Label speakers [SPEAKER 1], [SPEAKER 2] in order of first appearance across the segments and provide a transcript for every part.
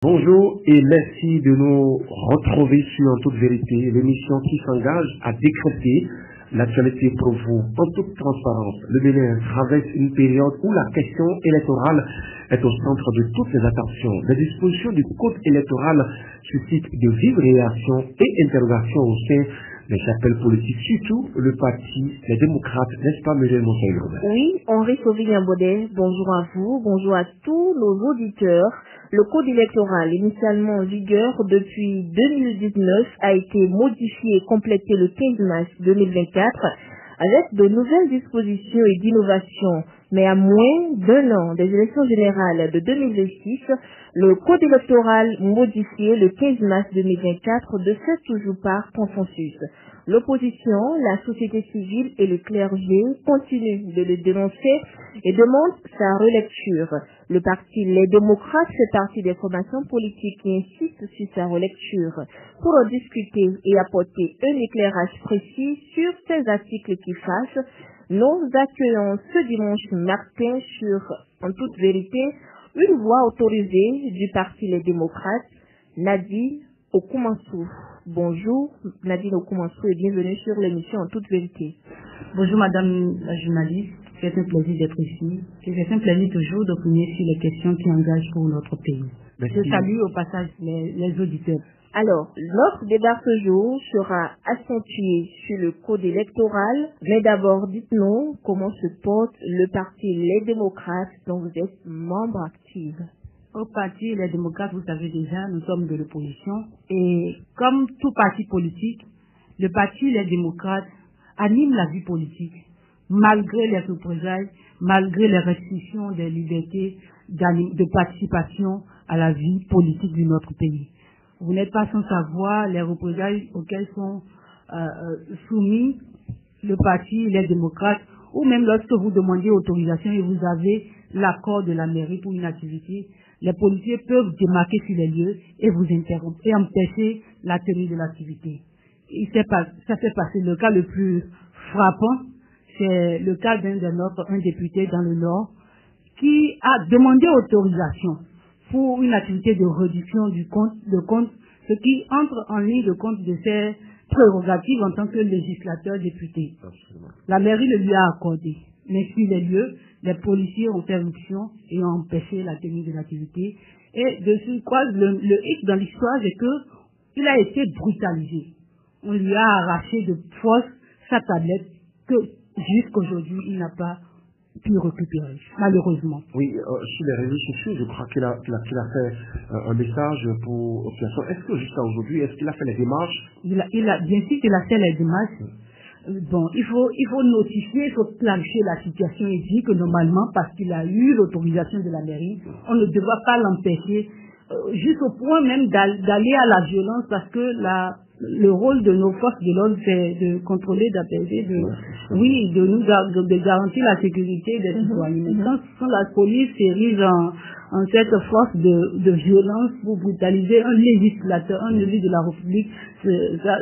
[SPEAKER 1] Bonjour et merci de nous retrouver sur En toute vérité, l'émission qui s'engage à décrypter l'actualité pour vous en toute transparence. Le Bénin traverse une période où la question électorale est au centre de toutes les attentions. Les dispositions du code électoral suscitent de vives réactions et interrogations au sein des chapelles politiques, surtout le parti Les Démocrates, n'est-ce pas, M. Moussaïlou?
[SPEAKER 2] Oui, Henri Sauvigny-Baudet, bonjour à vous, bonjour à tous nos auditeurs. Le code électoral, initialement en vigueur depuis 2019, a été modifié et complété le 15 mars 2024 avec de nouvelles dispositions et d'innovations. Mais à moins d'un an des élections générales de 2026, le code électoral modifié le 15 mars 2024 ne fait toujours par consensus. L'opposition, la société civile et le clergé continuent de le dénoncer et demandent sa relecture. Le parti Les Démocrates fait partie des formations politiques qui insistent sur sa relecture. Pour en discuter et apporter un éclairage précis sur ces articles qui fâchent, nous accueillons ce dimanche matin sur En toute vérité une voix autorisée du parti Les Démocrates, Nadine Okumansou. Bonjour Nadine Okumansou et bienvenue sur l'émission En toute vérité.
[SPEAKER 3] Bonjour madame la journaliste, c'est un plaisir d'être ici. C'est un plaisir toujours d'opiner sur les questions qui engagent pour notre pays.
[SPEAKER 1] Merci.
[SPEAKER 3] Je salue au passage les auditeurs.
[SPEAKER 2] Alors, notre débat ce jour sera accentué sur le code électoral, mais d'abord dites-nous comment se porte le parti Les Démocrates dont vous êtes membre actif.
[SPEAKER 3] Au parti Les Démocrates, vous savez déjà, nous sommes de l'opposition et comme tout parti politique, le parti Les Démocrates anime la vie politique malgré les représailles, malgré les restrictions des libertés de participation à la vie politique de notre pays. Vous n'êtes pas sans savoir les représailles auxquelles sont soumis le parti Les Démocrates, ou même lorsque vous demandez autorisation et vous avez l'accord de la mairie pour une activité, les policiers peuvent démarquer sur les lieux et vous interrompre et empêcher la tenue de l'activité. Ça s'est passé. Le cas le plus frappant, c'est le cas un député dans le Nord qui a demandé autorisation pour une activité de réduction du compte, ce qui entre en ligne de compte de ses prérogatives en tant que législateur député.
[SPEAKER 1] Absolument.
[SPEAKER 3] La mairie le lui a accordé. Mais sur les lieux, les policiers ont fait éruption et ont empêché la tenue de l'activité. Et de surcroît, le hic dans l'histoire, c'est que il a été brutalisé. On lui a arraché de force sa tablette que jusqu'aujourd'hui, il n'a pas pu récupérer, malheureusement.
[SPEAKER 1] Oui, sur les réseaux sociaux, je crois qu'il a fait un message pour population. Est-ce que jusqu'à aujourd'hui, est-ce qu'il a fait les démarches?
[SPEAKER 3] Bien sûr qu'il a fait les démarches. Bon, il faut notifier, il faut clarifier la situation et dire que normalement, parce qu'il a eu l'autorisation de la mairie, on ne devra pas l'empêcher, jusqu'au point même d'aller à la violence, parce que le rôle de nos forces de l'ordre, c'est de contrôler, d'apaiser, de garantir la sécurité des citoyens. Mais quand la police s'érige en cette force de violence pour brutaliser un législateur, un élu de la République,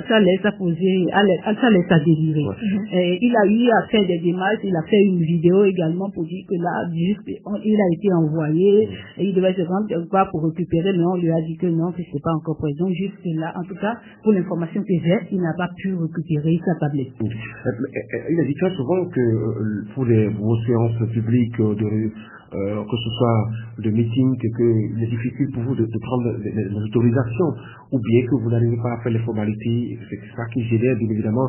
[SPEAKER 3] ça laisse à délirer. Et il a eu à faire des démarches, il a fait une vidéo également pour dire que là, il a été envoyé, et il devait se rendre quelque part pour récupérer, mais on lui a dit que non, que c'est pas encore présent. Jusque là, en tout cas, pour l'information que j'ai, il n'a pas pu récupérer sa tablette.
[SPEAKER 1] Il a dit très souvent que pour vos séances publiques, que ce soit de meeting, que il est difficile pour vous de prendre les autorisations, ou bien que vous n'arrivez pas à faire les formalités, c'est ça qui génère bien évidemment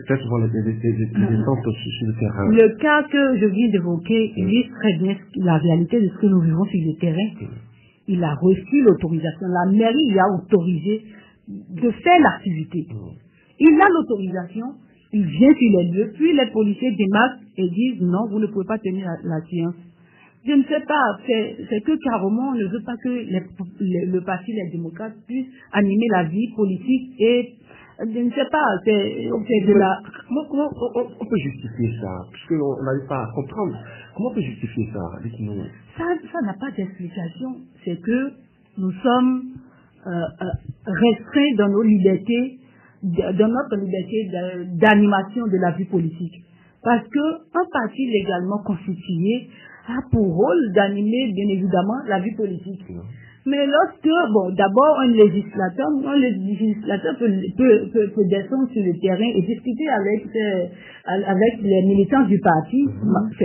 [SPEAKER 1] très souvent les instances sur le terrain.
[SPEAKER 3] Le cas que je viens d'évoquer illustre très bien la réalité de ce que nous vivons sur le terrain. Il a reçu l'autorisation, la mairie lui a autorisé de faire l'activité. Il a l'autorisation, il vient sur les lieux, puis les policiers démarquent et disent non, vous ne pouvez pas tenir la séance. Je ne sais pas, c'est que carrément on ne veut pas que le parti Les Démocrates puisse animer la vie politique et je ne sais pas, c'est de la...
[SPEAKER 1] Comment on peut justifier ça? Puisqu'on n'arrive pas à comprendre. Comment on peut justifier ça? Dites-nous.
[SPEAKER 3] Ça n'a pas d'explication. C'est que nous sommes restreints dans nos libertés, dans notre liberté d'animation de la vie politique. Parce que un parti légalement constitué a pour rôle d'animer, bien évidemment, la vie politique. Mais lorsque, bon, d'abord, un législateur peut descendre sur le terrain et discuter avec les militants du parti,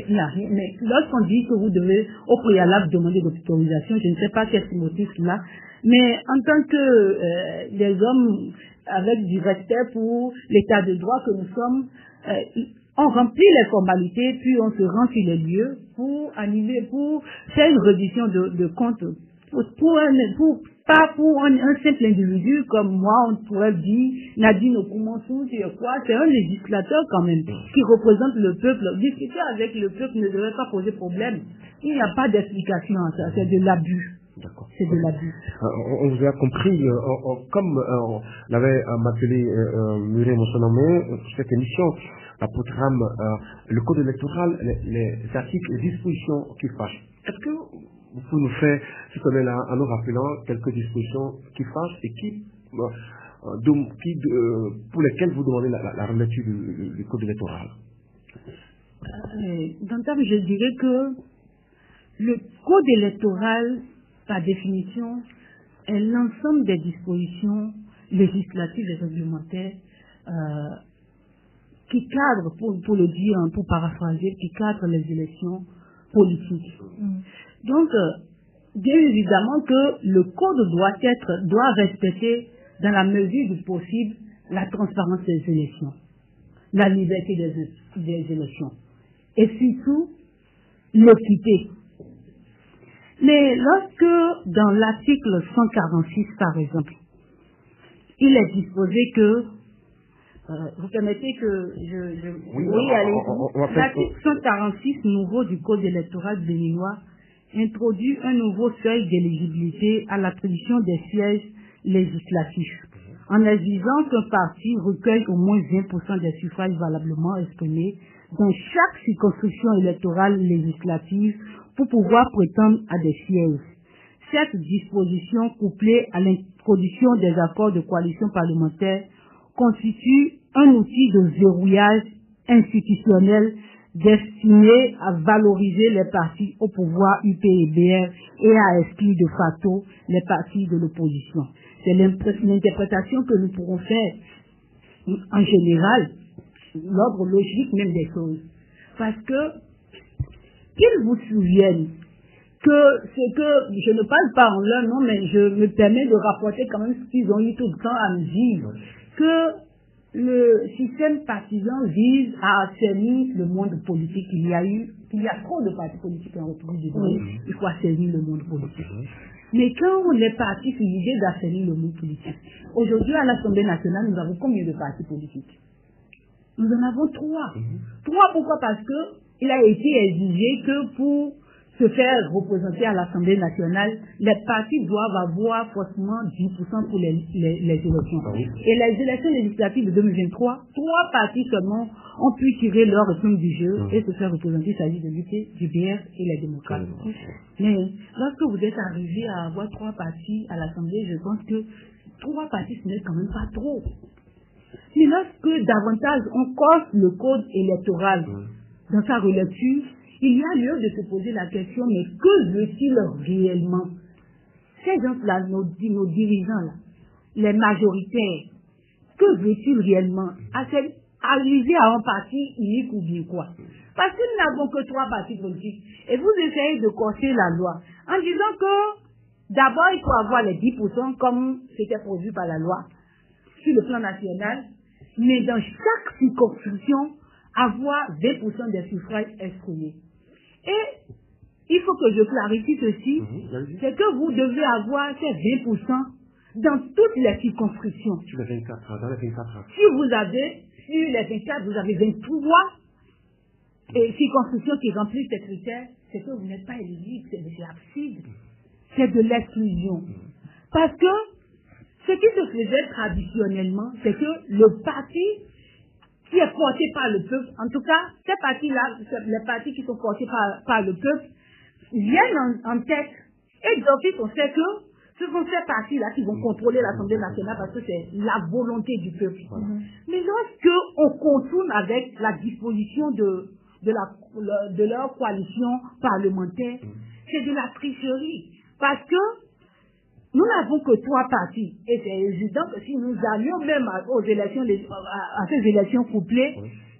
[SPEAKER 3] il n'y a rien. Mais lorsqu'on dit que vous devez au préalable demander l'autorisation, je ne sais pas quel motif là, mais en tant que des hommes avec du respect pour l'état de droit que nous sommes, on remplit les formalités, puis on se rend sur les lieux pour faire une reddition de comptes. Pas pour un simple individu comme moi, on pourrait dire Nadine Okumansou, c'est quoi? C'est un législateur quand même qui représente le peuple. Discuter avec le peuple ne devrait pas poser problème. Il n'y a pas d'explication à ça, c'est de l'abus.
[SPEAKER 1] D'accord.
[SPEAKER 3] C'est de l'abus.
[SPEAKER 1] On vous a compris, comme on avait appelé Muré Monsonamé, cette émission a pour trame le code électoral, les articles et dispositions qui fâchent. Est-ce que vous pouvez nous faire, si on est là, en nous rappelant quelques dispositions qui fâchent et pour lesquelles vous demandez la relecture du code électoral?
[SPEAKER 3] D'entame, je dirais que le code électoral, par définition, est l'ensemble des dispositions législatives et réglementaires qui cadrent, pour le dire, pour paraphraser, qui cadrent les élections politiques. Donc, bien évidemment que le code doit respecter, dans la mesure du possible, la transparence des élections, la liberté des élections, et surtout l'équité. Mais lorsque, dans l'article 146, par exemple, il est disposé que, vous permettez que oui, allez-y. L'article 146 nouveau du Code électoral béninois introduit un nouveau seuil d'éligibilité à l'attribution des sièges législatifs, en exigeant qu'un parti recueille au moins 20% des suffrages valablement exprimés dans chaque circonscription électorale législative pour pouvoir prétendre à des sièges. Cette disposition, couplée à l'introduction des accords de coalition parlementaire, constitue un outil de verrouillage institutionnel destiné à valoriser les partis au pouvoir UPEBR et à exclure de facto les partis de l'opposition. C'est l'interprétation que nous pourrons faire en général, l'ordre logique même des choses. Parce que qu'ils vous souviennent que ce que, je ne parle pas en leur nom, mais je me permets de rapporter quand même ce qu'ils ont eu tout le temps à me dire, que le système partisan vise à assainir le monde politique. Il y a trop de partis politiques en République du Bénin, il faut assainir le monde politique. Mais quand on est parti sur l'idée d'assainir le monde politique, aujourd'hui à l'Assemblée nationale, nous avons combien de partis politiques? Nous en avons 3. 3, pourquoi? Parce que il a été exigé que pour se faire représenter à l'Assemblée nationale, les partis doivent avoir forcément 10% pour les élections. Et les élections législatives de 2023, 3 partis seulement ont pu tirer leur épingle du jeu et se faire représenter, il s'agit de l'UPR et les démocrates. Mais lorsque vous êtes arrivé à avoir 3 partis à l'Assemblée, je pense que 3 partis, ce n'est quand même pas trop. Mais lorsque davantage on corse le code électoral dans sa relecture, il y a lieu de se poser la question, mais que veut-il réellement? Ces gens-là, nos dirigeants-là, les majoritaires, que veut-il réellement? Arriver à un parti unique ou bien quoi? Parce que nous n'avons que 3 partis politiques. Et vous essayez de corser la loi en disant que d'abord il faut avoir les 10% comme c'était prévu par la loi sur le plan national, mais dans chaque circonscription, avoir 20% des suffrages exprimés. Et il faut que je clarifie ceci, c'est que vous devez avoir ces 20% dans toutes les circonscriptions.
[SPEAKER 1] Sur les 24 dans les 24
[SPEAKER 3] Si vous avez, sur les 24, vous avez 23 circonscriptions qui remplissent ces critères, c'est que vous n'êtes pas éligible, c'est absurde. C'est de l'exclusion. Parce que ce qui se faisait traditionnellement, c'est que le parti qui est porté par le peuple, en tout cas, ces partis-là, les partis qui sont portés par le peuple, viennent en tête. Et d'office, on sait que ce sont ces partis-là qui vont contrôler l'Assemblée nationale parce que c'est la volonté du peuple. Mais lorsque on contourne avec la disposition de leur coalition parlementaire, c'est de la tricherie. Parce que nous n'avons que 3 partis. Et c'est évident que si nous allions même aux élections, à ces élections couplées,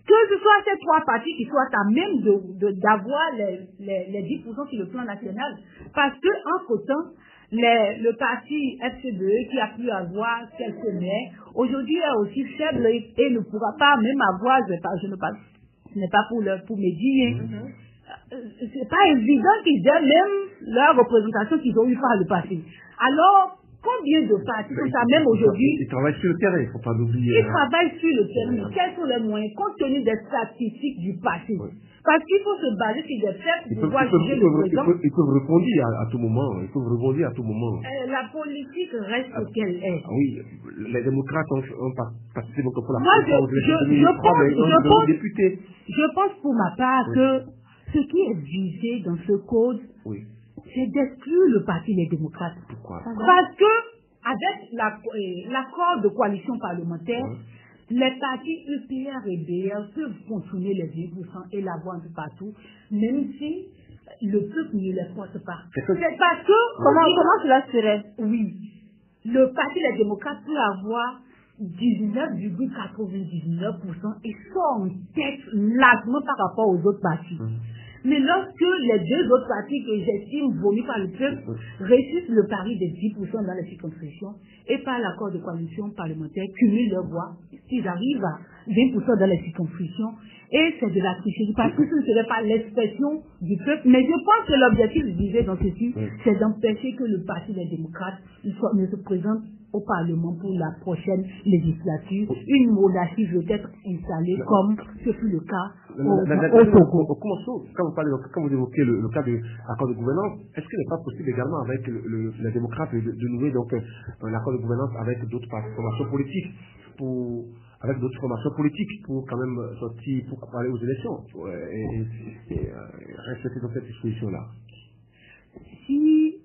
[SPEAKER 3] que ce soit ces 3 partis qui soient à même d'avoir les 10% sur le plan national. Parce que, entre-temps, le parti FCDE qui a pu avoir quelques maires, aujourd'hui est aussi faible et ne pourra pas même avoir, ce n'est pas pour me dire, c'est pas évident qu'ils aient même leur représentation qu'ils ont eu par le passé. Alors, combien de partis sont ça même aujourd'hui?
[SPEAKER 1] Ils travaillent sur le terrain, il ne faut pas l'oublier.
[SPEAKER 3] Ils travaillent sur le terrain, mais quels sont les moyens compte tenu des statistiques du passé? Parce qu'il faut se baser sur des faits pour pouvoir juger le présent.
[SPEAKER 1] Ils peuvent rebondir à tout moment.
[SPEAKER 3] La politique reste ce qu'elle est.
[SPEAKER 1] Oui, les démocrates ont participé pour la
[SPEAKER 3] je pense pour ma part que ce qui est visé dans ce code, c'est d'exclure le parti des démocrates.
[SPEAKER 1] Pourquoi?
[SPEAKER 3] Parce que, avec l'accord de coalition parlementaire, les partis UPR et BR peuvent contourner les 10% et l'avoir un peu partout, même si le peuple ne les force pas. C'est parce que...
[SPEAKER 2] Comment cela serait?
[SPEAKER 3] Oui. Le parti des démocrates peut avoir 19,99% et sort en tête largement par rapport aux autres partis. Mais lorsque les 2 autres partis que j'estime voulus par le peuple réussissent le pari de 10% dans les circonscriptions et par l'accord de coalition parlementaire cumulent leurs voix, s'ils arrivent à 20% dans les circonscriptions, et c'est de la tricherie parce que ce ne serait pas l'expression du peuple. Mais je pense que l'objectif visé dans ceci, c'est d'empêcher que le parti des démocrates ne se présente au Parlement pour la prochaine législature. Une monarchie veut être installée comme ce fut le cas au Togo.
[SPEAKER 1] Quand vous évoquez le cas de l'accord de gouvernance, est-ce qu'il n'est pas possible également avec les démocrates de nouer donc un accord de gouvernance avec d'autres formations politiques pour quand même sortir, pour aller aux élections et respecter dans cette disposition-là?
[SPEAKER 3] Si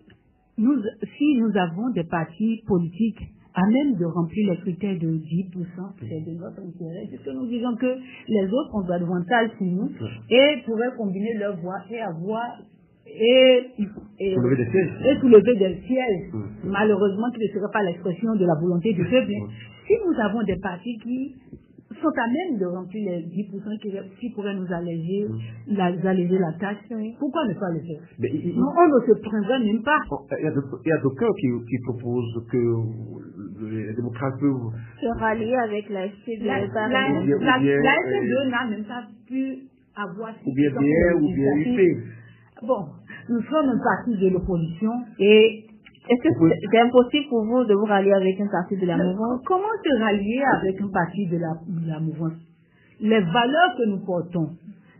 [SPEAKER 3] nous avons des partis politiques à même de remplir les critères de 10%, c'est de notre intérêt, puisque nous disons que les autres ont davantage sur nous et pourraient combiner leurs voix et avoir soulever des sièges. Malheureusement, ce ne serait pas l'expression de la volonté du peuple. Si nous avons des partis qui sont à même de remplir les 10% qui pourraient nous alléger la tâche, pourquoi ne pas le faire? On ne se prendrait même pas.
[SPEAKER 1] Il y a d'aucuns qui proposent que les démocrates peuvent
[SPEAKER 2] se rallier avec la FCDE.
[SPEAKER 3] La FCDE n'a même pas pu avoir...
[SPEAKER 1] Ou bien BR ou bien UP.
[SPEAKER 3] Bon, nous sommes un parti de l'opposition et...
[SPEAKER 2] Est-ce que c'est impossible pour vous de vous rallier avec un parti de la mouvance?
[SPEAKER 3] Comment se rallier avec un parti de la mouvance? Les valeurs que nous portons,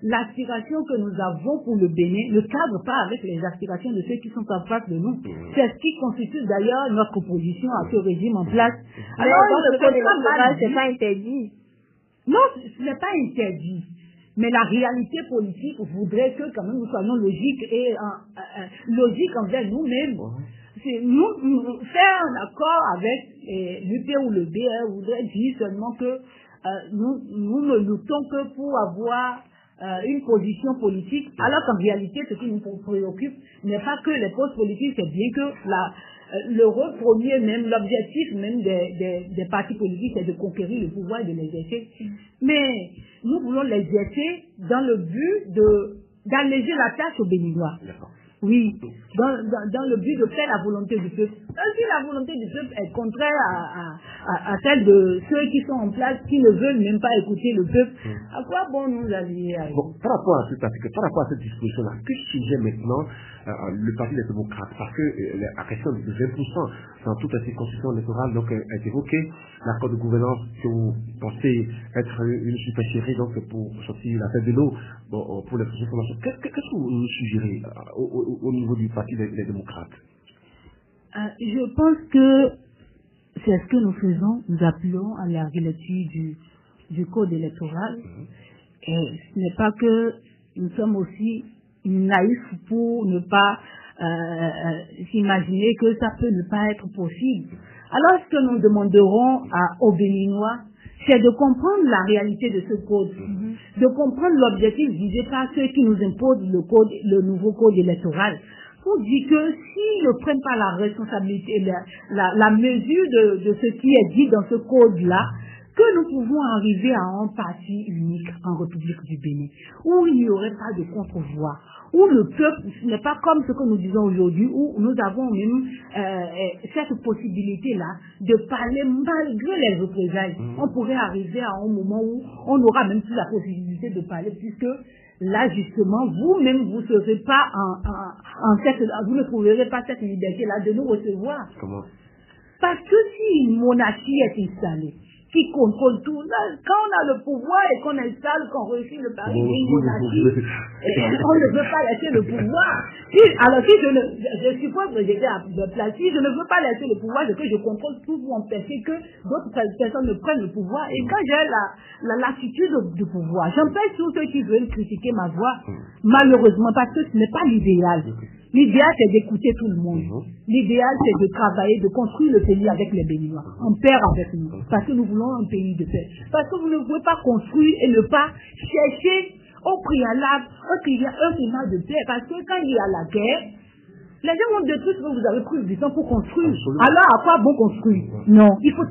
[SPEAKER 3] l'aspiration que nous avons pour le Bénin ne cadre pas avec les aspirations de ceux qui sont en face de nous. C'est ce qui constitue d'ailleurs notre opposition à ce régime en place.
[SPEAKER 2] Alors, dans le code électoral, c'est pas interdit.
[SPEAKER 3] Non, ce n'est pas interdit. Mais la réalité politique voudrait que quand même nous soyons logiques et logiques envers nous-mêmes. Nous faire un accord avec l'UP ou le BR voudrait dire seulement que nous ne luttons que pour avoir une position politique, alors qu'en réalité ce qui nous préoccupe n'est pas que les postes politiques, c'est bien que le rôle premier même, l'objectif même des partis politiques, c'est de conquérir le pouvoir et de l'exercer. Mais nous voulons l'exercer dans le but d'alléger la tâche aux Béninois. Oui, dans le but de faire la volonté du peuple. Si la volonté du peuple est contraire à celle de ceux qui sont en place, qui ne veulent même pas écouter le peuple, à quoi bon nous allier à eux?
[SPEAKER 1] Par rapport à cette disposition-là, que sujet maintenant le Parti des démocrates? Parce que la question de 20% dans toute la circonscription électorale donc, est évoquée. L'accord de gouvernance que vous pensez être une supercherie donc, pour sortir la tête de l'eau pour les prochaines formations. Qu'est-ce que vous nous suggérez au niveau du Parti des démocrates?
[SPEAKER 3] Je pense que c'est ce que nous faisons. Nous appelons à la relecture du code électoral. Et ce n'est pas que nous sommes aussi naïfs pour ne pas s'imaginer que ça peut ne pas être possible. Alors, ce que nous demanderons aux Béninois, c'est de comprendre la réalité de ce code, de comprendre l'objectif visé par ceux qui nous imposent le nouveau code électoral, pour pour dire que s'ils ne prennent pas la responsabilité, la mesure de ce qui est dit dans ce code-là, que nous pouvons arriver à un parti unique en République du Bénin, où il n'y aurait pas de contre-voix, où le peuple, ce n'est pas comme ce que nous disons aujourd'hui, où nous avons même cette possibilité-là de parler malgré les représailles. On pourrait arriver à un moment où on n'aura même plus la possibilité de parler, puisque là, justement, vous-même, vous ne serez pas vous ne trouverez pas cette liberté-là de nous recevoir.
[SPEAKER 1] Comment?
[SPEAKER 3] Parce que si une monarchie est installée, qui contrôle tout, là, quand on a le pouvoir et qu'on installe, qu'on réussit le pari d'une monarchie, on ne veut pas laisser le pouvoir. Alors si je suppose que j'étais à plusieurs places, si je ne veux pas laisser le pouvoir, c'est que je contrôle tout pour empêcher que d'autres personnes ne prennent le pouvoir. Et quand j'ai la lassitude du pouvoir, j'empêche tous ceux qui veulent critiquer ma voix, malheureusement, parce que ce n'est pas l'idéal. L'idéal, c'est d'écouter tout le monde. L'idéal, c'est de travailler, de construire le pays avec les Béninois, en paix avec nous, parce que nous voulons un pays de paix. Parce que vous ne pouvez pas construire et ne pas chercher au préalable un climat de paix, parce que quand il y a la guerre, les gens vont détruire ce que vous avez pris du temps pour construire. Alors, à quoi bon construire? Non, il faut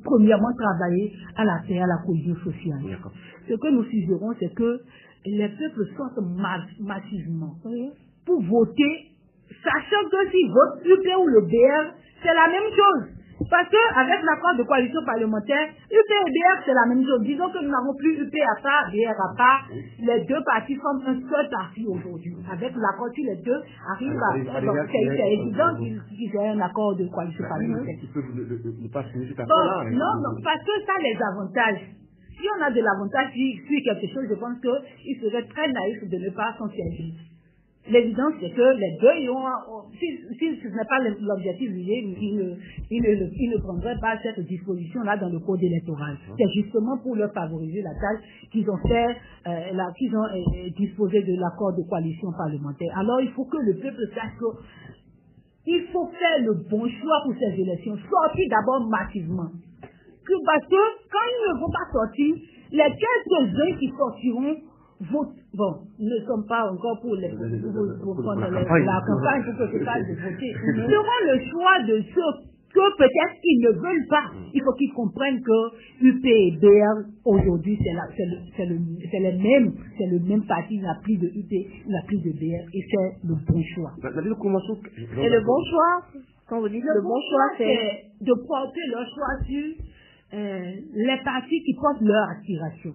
[SPEAKER 3] premièrement travailler à la paix, à la cohésion sociale. Ce que nous suggérons, c'est que les peuples sortent massivement pour voter, sachant que s'ils votent UP ou le BR, c'est la même chose. Parce que avec l'accord de coalition parlementaire, UP et BR, c'est la même chose. Disons que nous n'avons plus UP à part, BR à part. Les deux partis forment un seul parti aujourd'hui. Avec l'accord, si les deux arrivent à... C'est évident qu'ils aient un accord de coalition parlementaire. Non, parce que ça les avantages. Si on a de l'avantage sur quelque chose, je pense qu'il serait très naïf de ne pas s'en servir. L'évidence, c'est que les deux, si ce n'est pas l'objectif visé, ils ne prendraient pas cette disposition-là dans le code électoral. C'est justement pour leur favoriser la tâche qu'ils ont qu'ils ont disposé de l'accord de coalition parlementaire. Alors, il faut que le peuple sache qu'il faut faire le bon choix pour ces élections. Sortir d'abord massivement. Parce que quand ils ne vont pas sortir, les quelques-uns qui sortiront vote. Bon, nous ne sommes pas encore pour la campagne pour que ce soit de voter. Ils auront le choix de ceux que peut-être qu'ils ne veulent pas. Il faut qu'ils comprennent que UP et BR aujourd'hui c'est le même parti, il n'y a plus de UP, il n'y a plus de BR et c'est le bon choix.
[SPEAKER 2] Et le bon choix, quand vous dites le bon choix, c'est
[SPEAKER 3] de porter leur choix sur les partis qui portent leur aspiration.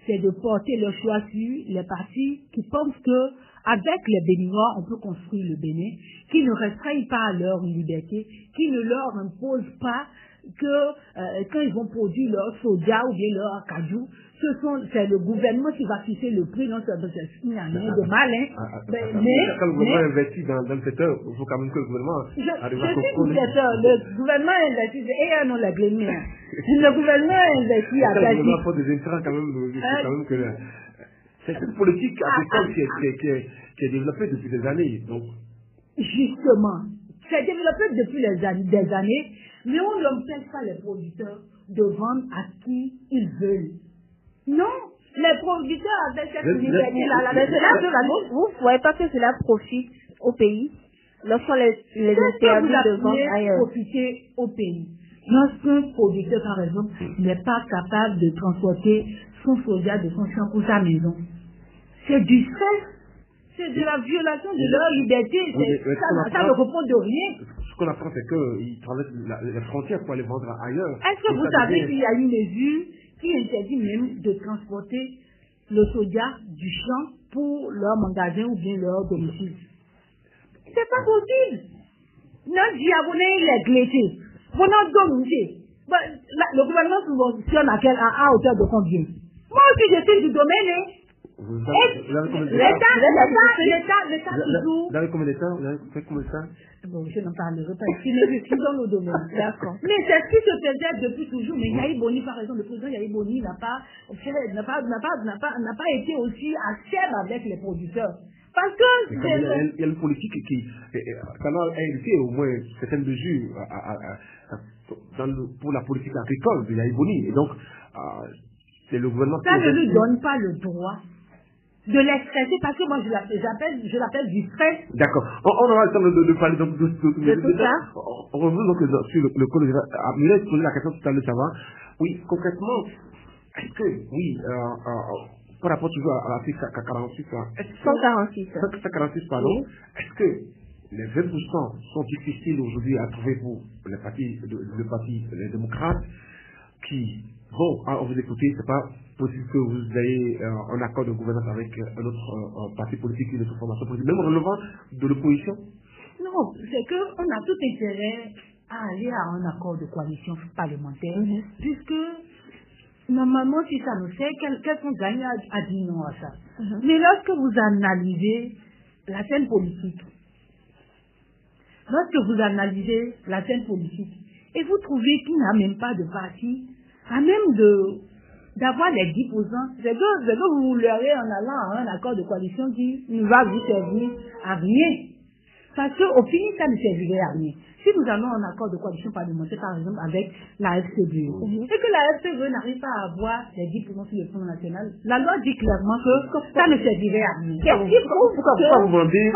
[SPEAKER 3] C'est de porter leur choix sur les partis qui pensent que avec les Béninois, on peut construire le Bénin, qui ne restreignent pas leur liberté, qui ne leur imposent pas que quand ils vont produire leur soja ou bien leur cajou, c'est le gouvernement qui va fixer le prix, non, il n'y a rien de mal, hein.
[SPEAKER 1] Quand le gouvernement investit dans le secteur, il faut quand même que le gouvernement arrive à comprendre.
[SPEAKER 3] Le gouvernement investit, et non, la blâmer. Le gouvernement investit à
[SPEAKER 1] le gouvernement faut des intrants quand même, que c'est cette politique agricole qui est développée depuis des années, donc.
[SPEAKER 3] Justement. C'est développé depuis des années, mais on n'empêche pas les producteurs de vendre à qui ils veulent. Non, les producteurs avec cette liberté-là,
[SPEAKER 2] vous ne voyez pas que cela profite au pays lorsqu'on les interdit de vendre ailleurs.
[SPEAKER 3] Profiter au pays. Lorsqu'un producteur, par exemple, n'est pas capable de transporter son soja de son champ pour sa maison, c'est du stress. C'est de la violation de leur liberté. Ça ne répond de rien.
[SPEAKER 1] Ce qu'on apprend, c'est qu'ils traversent les frontières pour aller vendre ailleurs.
[SPEAKER 3] Est-ce que vous savez qu'il y a une mesure qui interdit même de transporter le soja du champ pour leur magasin ou bien leur domicile? C'est pas possible. Notre diabonné, il est glété. Pour notre domicile. Le gouvernement subventionne à hauteur de combien? Moi aussi, je suis du domaine, hein.
[SPEAKER 1] L'État
[SPEAKER 3] toujours.
[SPEAKER 1] Vous avez combien d'États? Vous avez fait combien de temps?
[SPEAKER 3] Bon, je n'en parlerai pas ici, mais je suis dans le domaine. D'accord. Mais c'est ce qui se faisait depuis toujours. Mais Yahi Boni, par exemple, le président Yahi Boni n'a pas été aussi acharné avec les producteurs. Parce que
[SPEAKER 1] il y a une politique qui a invité au moins certaines mesures pour la politique agricole de Yahi Boni. Et donc, c'est le gouvernement
[SPEAKER 3] ça ne lui donne pas le droit de les stresser, parce que moi je l'appelle du stress.
[SPEAKER 1] D'accord. On aura le temps de parler donc de
[SPEAKER 2] tout ça.
[SPEAKER 1] On revient donc sur le code. Il a posé la question tout à l'heure de savoir. Oui, concrètement, est-ce que, oui, par rapport toujours à l'article 146, 146, pardon,
[SPEAKER 2] Oui.
[SPEAKER 1] est-ce que les 20% sont difficiles aujourd'hui à trouver pour le parti, les démocrates, qui, on vous écoutez, c'est pas possible que vous ayez un accord de gouvernance avec un autre parti politique, une autre formation politique, même relevant de l'opposition?
[SPEAKER 3] Non, c'est qu'on a tout intérêt à aller à un accord de coalition parlementaire, puisque normalement, si ça nous fait, quelqu'un gagne à dire non à ça. Mais lorsque vous analysez la scène politique, et vous trouvez qu'il n'y a même pas de parti, à même d'avoir les 10%, c'est que vous l'aurez en allant à un accord de coalition qui ne va vous servir à rien. Parce qu'au fini, ça ne servirait à rien. Si nous avons un accord de coalition parlementaire, par exemple, avec la FCDE, et que la FCDE n'arrive pas à avoir les 10% sur le Front National, la loi dit clairement que ça ne servirait à rien.
[SPEAKER 1] Qu'est-ce qui prouve que vous vendez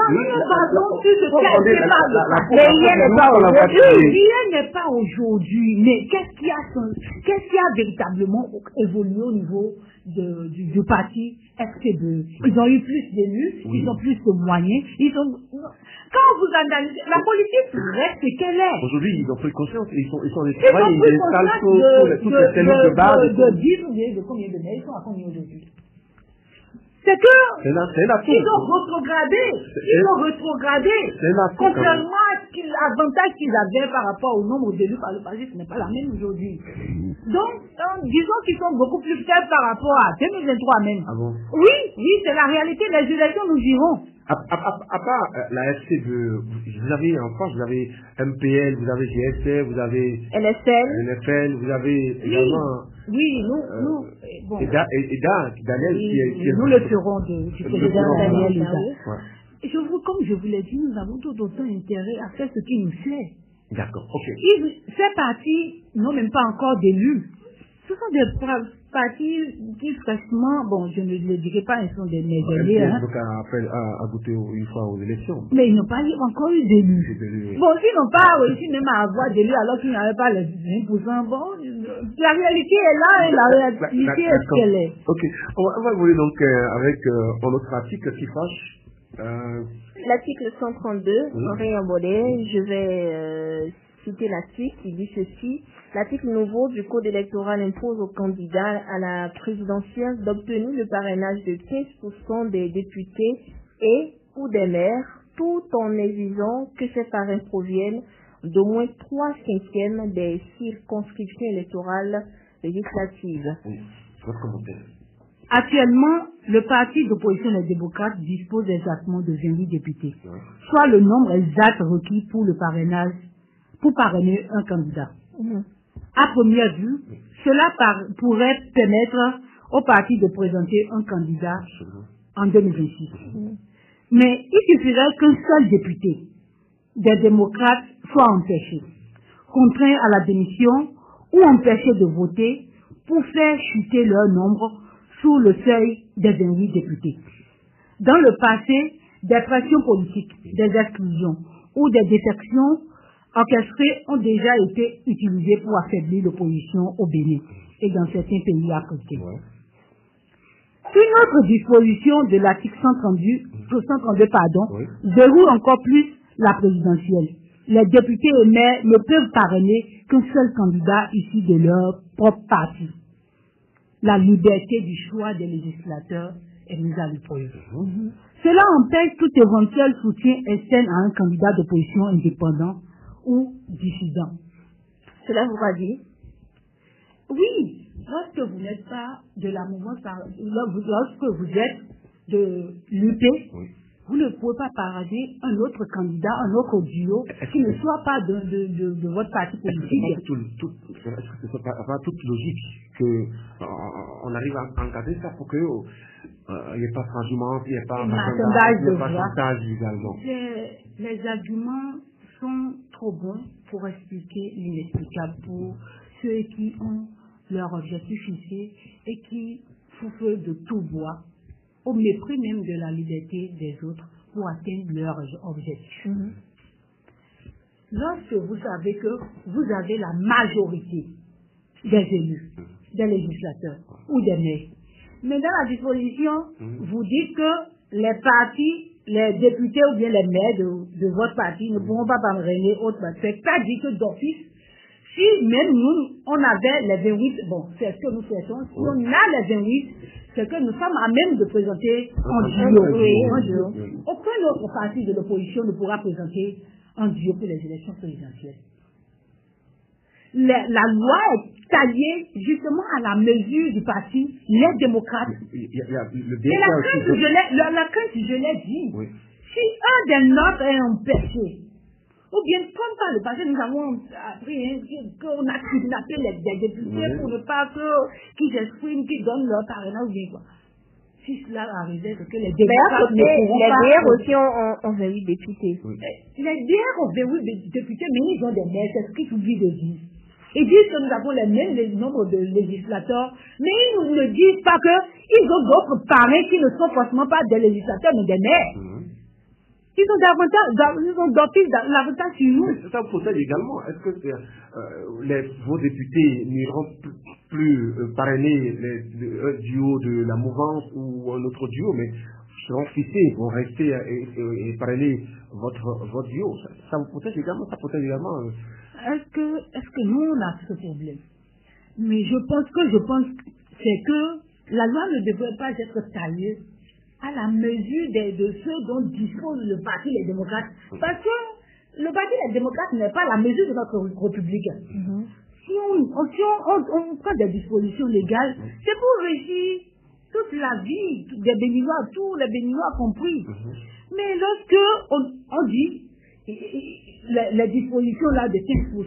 [SPEAKER 3] rien n'est pas aujourd'hui, mais qu'est-ce qui a véritablement évolué au niveau du parti FCDE? Ils ont eu plus d'élus, ils ont plus de moyens, quand vous analysez, la politique reste ce qu'elle est.
[SPEAKER 1] Aujourd'hui, ils ont pris conscience, ils sont des
[SPEAKER 3] ils
[SPEAKER 1] travailleurs, ils installent toutes les cellules de base.
[SPEAKER 3] De 10 ou de combien de mails, ils sont à combien aujourd'hui? C'est que ils ont rétrogradé. Contrairement à l'avantage qu'ils avaient par rapport au nombre d'élus par le passé, ce n'est pas la même aujourd'hui. Donc, disons qu'ils sont beaucoup plus faibles par rapport à 2023 même.
[SPEAKER 1] Ah bon?
[SPEAKER 3] Oui, c'est la réalité. Les élections, nous irons.
[SPEAKER 1] À part la FC, vous avez en France, vous avez MPL, vous avez GSF, vous avez NFL, vous avez également...
[SPEAKER 3] Oui, nous bon.
[SPEAKER 1] Et Daniel qui est...
[SPEAKER 3] Nous le ferons du président Daniel.
[SPEAKER 1] Ouais.
[SPEAKER 3] Comme je vous l'ai dit, nous avons tout autant intérêt à faire ce qui nous plaît.
[SPEAKER 1] D'accord, ok.
[SPEAKER 3] Ces partis n'ont même pas encore d'élus. Ce sont des partis qui, fraîchement, bon, je ne le dirai pas, ils sont des médaillés.
[SPEAKER 1] Donc, à goûter une fois aux élections.
[SPEAKER 3] Mais ils n'ont pas encore eu d'élus. Bon, s'ils n'ont pas réussi même à avoir d'élus alors qu'ils n'avaient pas les 20%, bon, la réalité est là et la réalité est ce qu'elle est.
[SPEAKER 1] Ok, on va évoluer donc avec un autre article qui fâche.
[SPEAKER 2] L'article 132, Henri Ambodé, je vais citer l'article qui dit ceci. L'article nouveau du Code électoral impose aux candidats à la présidentielle d'obtenir le parrainage de 15% des députés et ou des maires, tout en exigeant que ces parrains proviennent d'au moins 3/5 des circonscriptions électorales législatives.
[SPEAKER 1] Oui, votre commentaire.
[SPEAKER 3] Actuellement, le parti d'opposition Les Démocrates dispose exactement de 28 députés, soit le nombre exact requis pour le parrainage, pour parrainer un candidat. À première vue, cela pourrait permettre au parti de présenter un candidat en 2026. Mais il suffirait qu'un seul député des démocrates soit empêché, contraint à la démission ou empêché de voter pour faire chuter leur nombre sous le seuil des 28 députés. Dans le passé, des pressions politiques, des exclusions ou des défections orchestrées ont déjà été utilisées pour affaiblir l'opposition au Bénin et dans certains pays africains. Une autre disposition de l'article 132 verrouille encore plus la présidentielle. Les députés et maires ne peuvent parrainer qu'un seul candidat issu de leur propre parti. La liberté du choix des législateurs est mise à l'épreuve. Cela empêche tout éventuel soutien externe à un candidat d'opposition indépendant ou dissident.
[SPEAKER 2] Cela vous ravit?
[SPEAKER 3] Oui, lorsque vous n'êtes pas de la mouvance, lorsque vous êtes de l'UP, vous ne pouvez pas parrainer un autre candidat, un autre duo qui ne soit pas de votre parti politique.
[SPEAKER 1] Est-ce que ce n'est pas toute logique qu'on arrive à encadrer ça pour qu'il n'y ait pas de changement, il n'y ait pas chantage également?
[SPEAKER 3] Les arguments sont trop bons pour expliquer l'inexplicable pour ceux qui ont leur objectif fixé et qui souffrent de tout bois au mépris même de la liberté des autres pour atteindre leurs objectifs. Lorsque vous savez que vous avez la majorité des élus, des législateurs ou des maires, mais dans la disposition, vous dites que les partis, les députés ou bien les maires de votre parti ne pourront pas parrainer autre parti. C'est pas dit que d'office, si même nous, on avait les 28, bon, c'est ce que nous faisons, si on a les 28, c'est que nous sommes à même de présenter en duo. Aucun autre parti de l'opposition ne pourra présenter en duo pour les élections présidentielles. La loi est taillée justement à la mesure du parti, les démocrates. Et la crainte, je l'ai dit, si un des nôtres est empêché, ou bien comme par le passé, nous avons appris qu'on a kidnappé les députés pour ne pas qu'ils s'expriment, qu'ils donnent leur parrainage ou bien quoi. Si cela arrivait, c'est que les députés ne pourront pas...
[SPEAKER 2] Les DR aussi ont 28 députés.
[SPEAKER 3] Les DR ont 28 députés, mais ils ont des maires, c'est ce qu'ils oublient de dire. Ils disent que nous avons le même nombre de législateurs, mais ils ne nous disent pas qu'ils ont d'autres parrains qui ne sont forcément pas des législateurs, mais des maires. Ils ont l'avantage sur nous.
[SPEAKER 1] Ça vous protège également. Est-ce que vos députés n'iront plus parrainer un duo de la mouvance ou un autre duo, mais seront fixés, vont rester et parrainer votre duo? Ça vous protège également? Ça protège également
[SPEAKER 3] Est-ce que nous, on a ce problème? Mais je pense que c'est que la loi ne devrait pas être taillée à la mesure de ceux dont dispose le parti les démocrates. Parce que le parti les démocrates n'est pas la mesure de notre République. Si on prend des dispositions légales, c'est pour régir toute la vie des Béninois, tous les Béninois compris. Mais lorsque on dit les dispositions là de 15%, de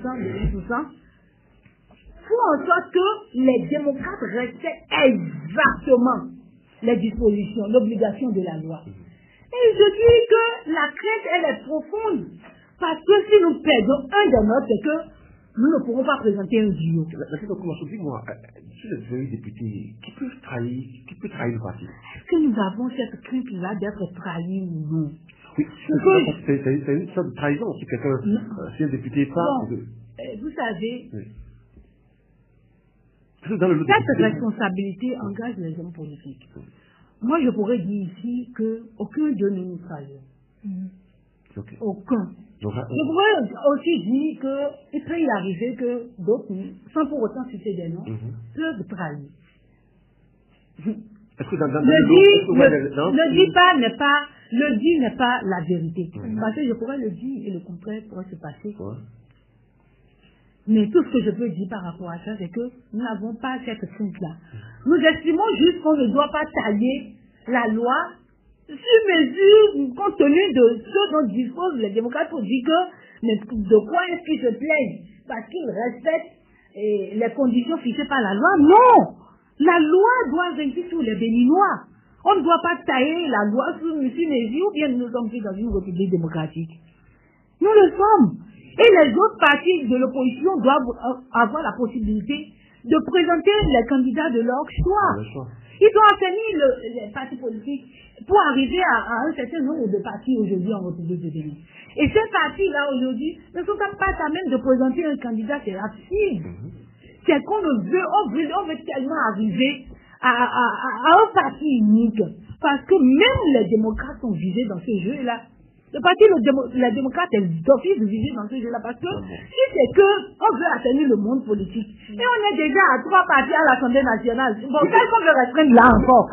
[SPEAKER 3] 10%, faut en sorte que les démocrates respectent exactement les dispositions, l'obligation de la loi. Et je dis que la crainte, elle est profonde. Parce que si nous perdons un des nôtres, c'est que nous ne pourrons pas présenter un duo.
[SPEAKER 1] Dis-moi, si vous êtes député, qui peut trahir le parti?
[SPEAKER 3] Est-ce que nous avons cette crainte-là d'être trahis ou non?
[SPEAKER 1] Oui, c'est une sorte de trahison. Si quelqu'un, si un député part...
[SPEAKER 3] Vous savez...
[SPEAKER 1] Cette
[SPEAKER 3] responsabilité engage les hommes politiques. Moi, je pourrais dire ici qu'aucun d'eux ne nous trahit. Aucun. Je pourrais aussi dire qu'il peut y arriver que d'autres, sans pour autant citer des noms, peuvent trahir. Le dit n'est pas la vérité. Parce que je pourrais le dire et le contraire pourrait se passer. Mais tout ce que je peux dire par rapport à ça, c'est que nous n'avons pas cette crainte-là. Nous estimons juste qu'on ne doit pas tailler la loi sur mesure, compte tenu de ce dont disposent les démocrates pour dire mais de quoi est-ce qu'ils se plaignent? Parce qu'ils respectent les conditions fixées par la loi? Non! La loi doit régir sur les Béninois. On ne doit pas tailler la loi sur mesure ou bien nous sommes pris dans une république démocratique. Nous le sommes. Et les autres partis de l'opposition doivent avoir la possibilité de présenter les candidats de leur choix. Ils ont assaini les partis politiques pour arriver à un certain nombre de partis aujourd'hui en République de Bénin. Et ces partis-là aujourd'hui ne sont pas à même de présenter un candidat, c'est absurde. C'est qu'on veut tellement arriver à un parti unique. Parce que même les démocrates sont visés dans ce jeu-là. Le parti, les démocrates est d'office visé dans ce jeu-là parce que si c'est que on veut atteindre le monde politique et on est déjà à 3 partis à l'Assemblée nationale, bon, qu'est-ce qu'on veut restreindre là encore?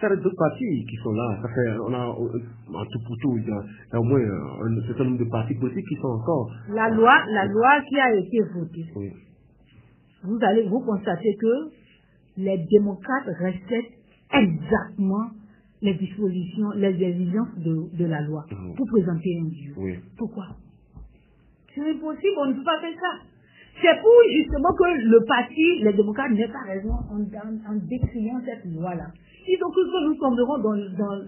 [SPEAKER 1] Ça reste d'autres partis qui sont là. On a en tout pour tout, il y a au moins un certain nombre de partis politiques qui sont encore.
[SPEAKER 3] La loi qui a été votée. Vous allez vous constater que les démocrates respectent exactement les dispositions, les exigences de la loi pour présenter un duo. Pourquoi? C'est impossible, on ne peut pas faire ça. C'est pour justement que le parti, les démocrates, n'aient pas raison en décriant cette loi-là. Ils ont cru que nous tomberons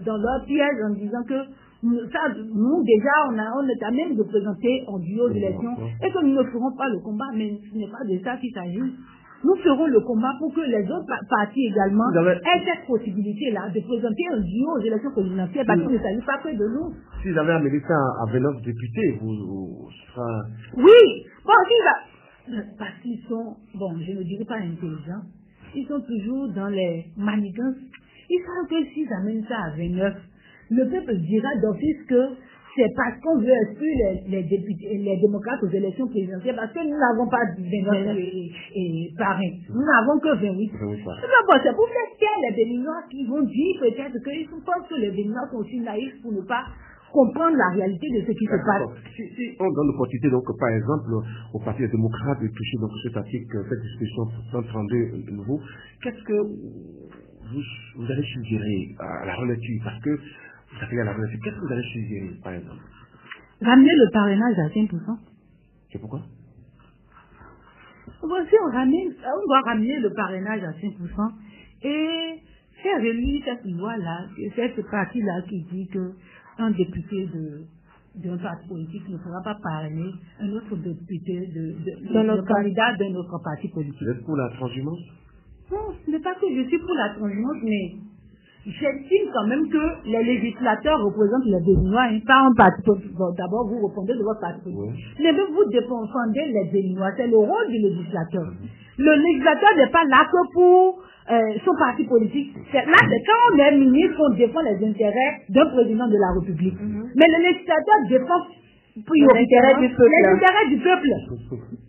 [SPEAKER 3] dans leur piège en disant que nous déjà, on est à même de présenter en duo d'élection et que nous ne ferons pas le combat, mais ce n'est pas de ça qu'il s'agit. nous ferons le combat pour que les autres partis également aient cette possibilité-là de présenter un duo aux élections présidentielles, parce qu'il ne s'agit pas que de nous.
[SPEAKER 1] Si vous avez amené ça à 29 députés, vous sera...
[SPEAKER 3] Oui, bon, parce qu'ils sont, bon, je ne dirais pas intelligents, ils sont toujours dans les manigances. Ils savent que s'ils amènent ça à 29, le peuple dira d'office que c'est parce qu'on veut exclure les démocrates aux élections présidentielles, parce que nous n'avons pas 29 parrains. Nous n'avons que 28. C'est pour faire taire les Béninois qui vont dire peut-être qu'ils pensent que les Béninois sont aussi naïfs pour ne pas comprendre la réalité de ce qui se passe.
[SPEAKER 1] Si on donne l'opportunité, donc, par exemple, au Parti des démocrates de toucher donc, cet article, cette discussion 132 nouveau, qu'est-ce que vous allez suggérer à la relecture? Parce que vous savez à la relecture, qu'est-ce que vous allez suggérer, par exemple?
[SPEAKER 3] Ramener le parrainage à 5%.
[SPEAKER 1] C'est pourquoi?
[SPEAKER 3] Bon, si on doit ramener le parrainage à 5% et faire relire cette loi-là, cette partie-là qui dit que un député d'un parti politique ne pourra pas parrainer un autre député le candidat d'un autre parti politique.
[SPEAKER 1] Vous êtes pour la transhumance?
[SPEAKER 3] Non, ce n'est pas que je suis pour la transhumance, mais j'estime quand même que les législateurs représentent les Béninois, pas un parti politique. Bon, d'abord, vous répondez de votre parti politique. Oui. Mais vous défendez les Béninois, c'est le rôle du législateur. Le législateur n'est pas là que pour son parti politique. Là, c'est quand on est ministre qu'on défend les intérêts d'un président de la République. Mais le législateur défend les intérêts du peuple.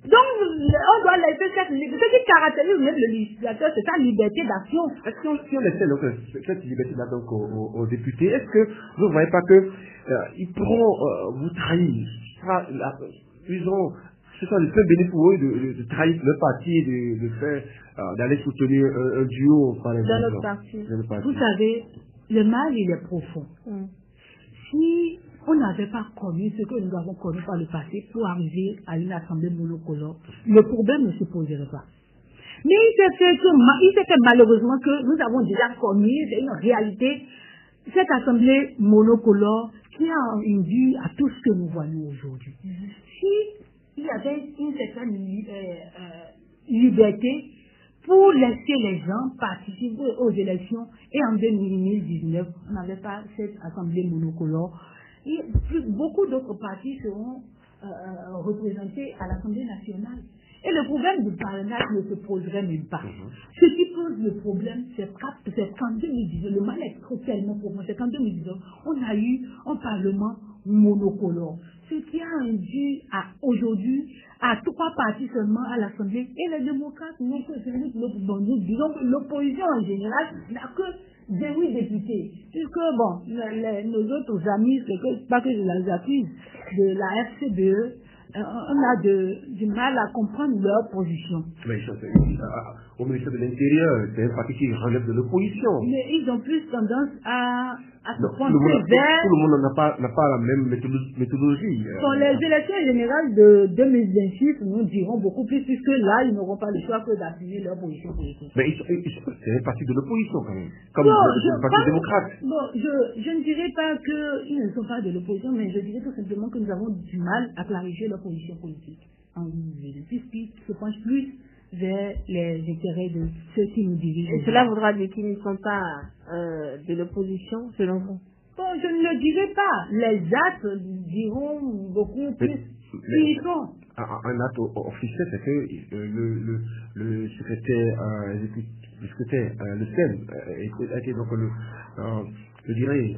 [SPEAKER 3] Donc, on doit laisser cette liberté. Ce qui caractérise même le législateur, c'est sa liberté d'action.
[SPEAKER 1] Est-ce si on laissait donc, cette liberté-là donc, aux députés, est-ce que vous ne voyez pas que ils pourront vous trahir? Ce sont les seuls bénéfices pour eux de trahir le parti, de faire, d'aller soutenir un duo, par exemple.
[SPEAKER 2] Dans notre parti.
[SPEAKER 3] Vous savez, le mal, il est profond. Si on n'avait pas connu ce que nous avons connu par le passé pour arriver à une assemblée monocolore, le problème ne se poserait pas. Mais il s'est fait malheureusement que nous avons déjà connu, c'est une réalité, cette assemblée monocolore qui a induit à tout ce que nous voyons aujourd'hui. Si il y avait une certaine liberté pour laisser les gens participer aux élections, et en 2019, on n'avait pas cette assemblée monocolore. Beaucoup d'autres partis seront représentés à l'Assemblée nationale. Et le problème du parrainage ne se poserait même pas. Ce qui pose le problème, c'est qu'en 2019, le mal est tellement profond, c'est qu'en 2019, on a eu un parlement monocolore. Ce qui a induit aujourd'hui à 3 partis seulement à l'Assemblée, et les démocrates n'ont que nous disons que l'opposition en général n'a que 8 députés. Puisque, bon, nos autres amis, pas que je les accuse, de la FCBE, on a du mal à comprendre leur position.
[SPEAKER 1] Mais au ministère de l'Intérieur, c'est un parti qui relève de l'opposition.
[SPEAKER 3] Mais ils ont plus tendance à se
[SPEAKER 1] prendre vers... Tout le monde n'a pas la même méthodologie.
[SPEAKER 3] Pour les élections générales de 2026, nous dirons beaucoup plus, puisque là, ils n'auront pas le choix que d'appuyer leur position politique.
[SPEAKER 1] Mais c'est un parti de l'opposition quand même, comme le parti démocrate.
[SPEAKER 3] Bon, je ne dirais pas qu'ils ne sont pas de l'opposition, mais je dirais tout simplement que nous avons du mal à clarifier leur position politique en ville, puisqu'ils se penchent plus vers les intérêts de ceux qui nous dirigent.
[SPEAKER 2] Et cela voudra dire qu'ils ne sont pas de l'opposition, selon vous?
[SPEAKER 3] Bon, je ne le dirai pas. Les actes diront beaucoup plus qui ils sont.
[SPEAKER 1] Un acte officiel, c'est que le secrétaire le SEM, a été donc je dirais,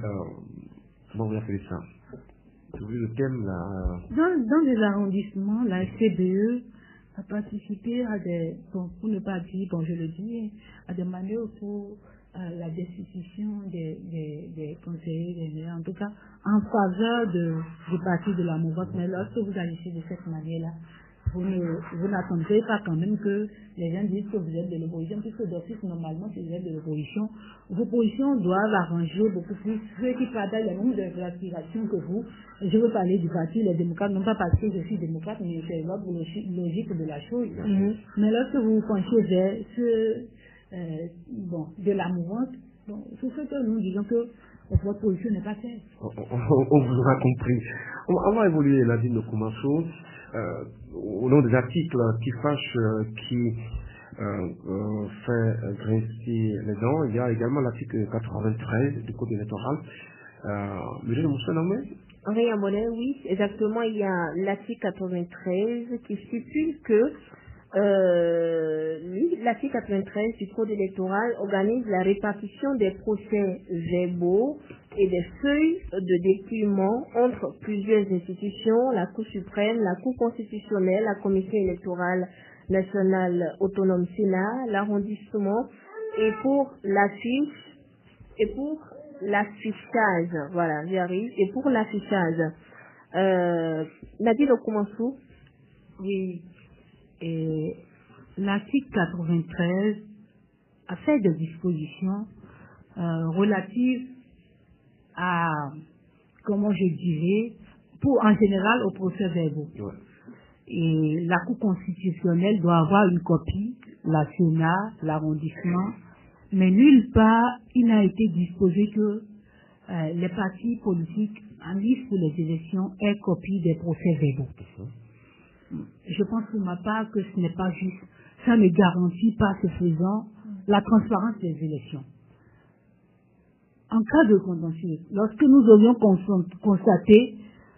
[SPEAKER 1] comment vous appelez ça? Le thème là.
[SPEAKER 3] Dans les arrondissements, la CBE a participé à pour ne pas dire, je le dis, à des manœuvres pour la destitution des conseillers, en tout cas, en faveur du parti de la mouvance. Mais lorsque vous agissez de cette manière-là, vous n'attendrez pas quand même que les gens disent que vous êtes de l'opposition, puisque d'office, normalement, si vous êtes de l'opposition, vos positions doivent arranger beaucoup plus ceux qui partagent les mêmes aspirations que vous. Je veux parler du parti, les démocrates, non pas parce que je suis démocrate, mais c'est l'ordre logique de la chose. Mais lorsque vous vous penchez vers de la mouvance, tout ce que nous disons que votre position n'est pas claire.
[SPEAKER 1] On vous aura compris. On va évoluer la vie de Koumasso au nom des articles qui fâchent, qui fait grincer les dents. Il y a également l'article 93 du Code électoral.
[SPEAKER 2] Henri Yambodé, oui, exactement. Il y a l'article 93 qui stipule que l'article 93 du Code électoral organise la répartition des procès verbaux et des feuilles de dépouillement entre plusieurs institutions, la Cour suprême, la Cour constitutionnelle, la Commission électorale nationale autonome Sénat, l'arrondissement, et pour l'affichage, voilà, j'y arrive, et pour l'affichage. Nadine Okumansou.
[SPEAKER 3] Oui, et l'article 93 a fait des dispositions relatives à, comment je dirais, en général aux procès verbaux. Ouais. Et la Cour constitutionnelle doit avoir une copie, la Sénat, l'arrondissement, mais nulle part il n'a été disposé que les partis politiques en liste pour les élections aient copie des procès verbaux. Je pense pour ma part que ce n'est pas juste. Ça ne garantit pas, ce faisant, la transparence des élections. En cas de contentieux, lorsque nous aurions constaté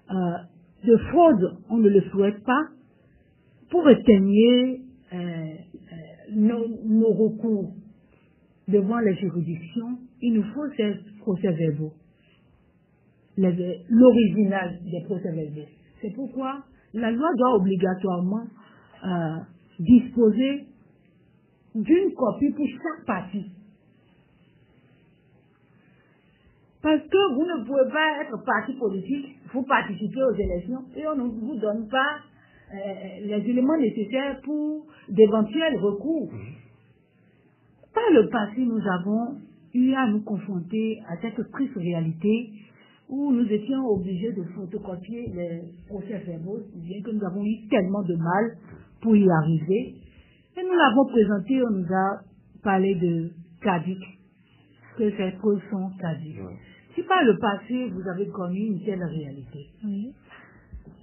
[SPEAKER 3] de fraude, on ne le souhaite pas, pour éteigner nos recours devant les juridictions, il nous faut ces procès verbaux, l'original des procès verbaux. C'est pourquoi la loi doit obligatoirement disposer d'une copie pour chaque parti. Parce que vous ne pouvez pas être parti politique, vous participez aux élections et on ne vous donne pas les éléments nécessaires pour d'éventuels recours. Par le passé, nous avons eu à nous confronter à cette triste réalité où nous étions obligés de photocopier les procès verbaux, bien que nous avons eu tellement de mal pour y arriver. Et nous l'avons présenté, on nous a parlé de caduc, que ces causes sont caduques. Si par le passé, vous avez connu une telle réalité.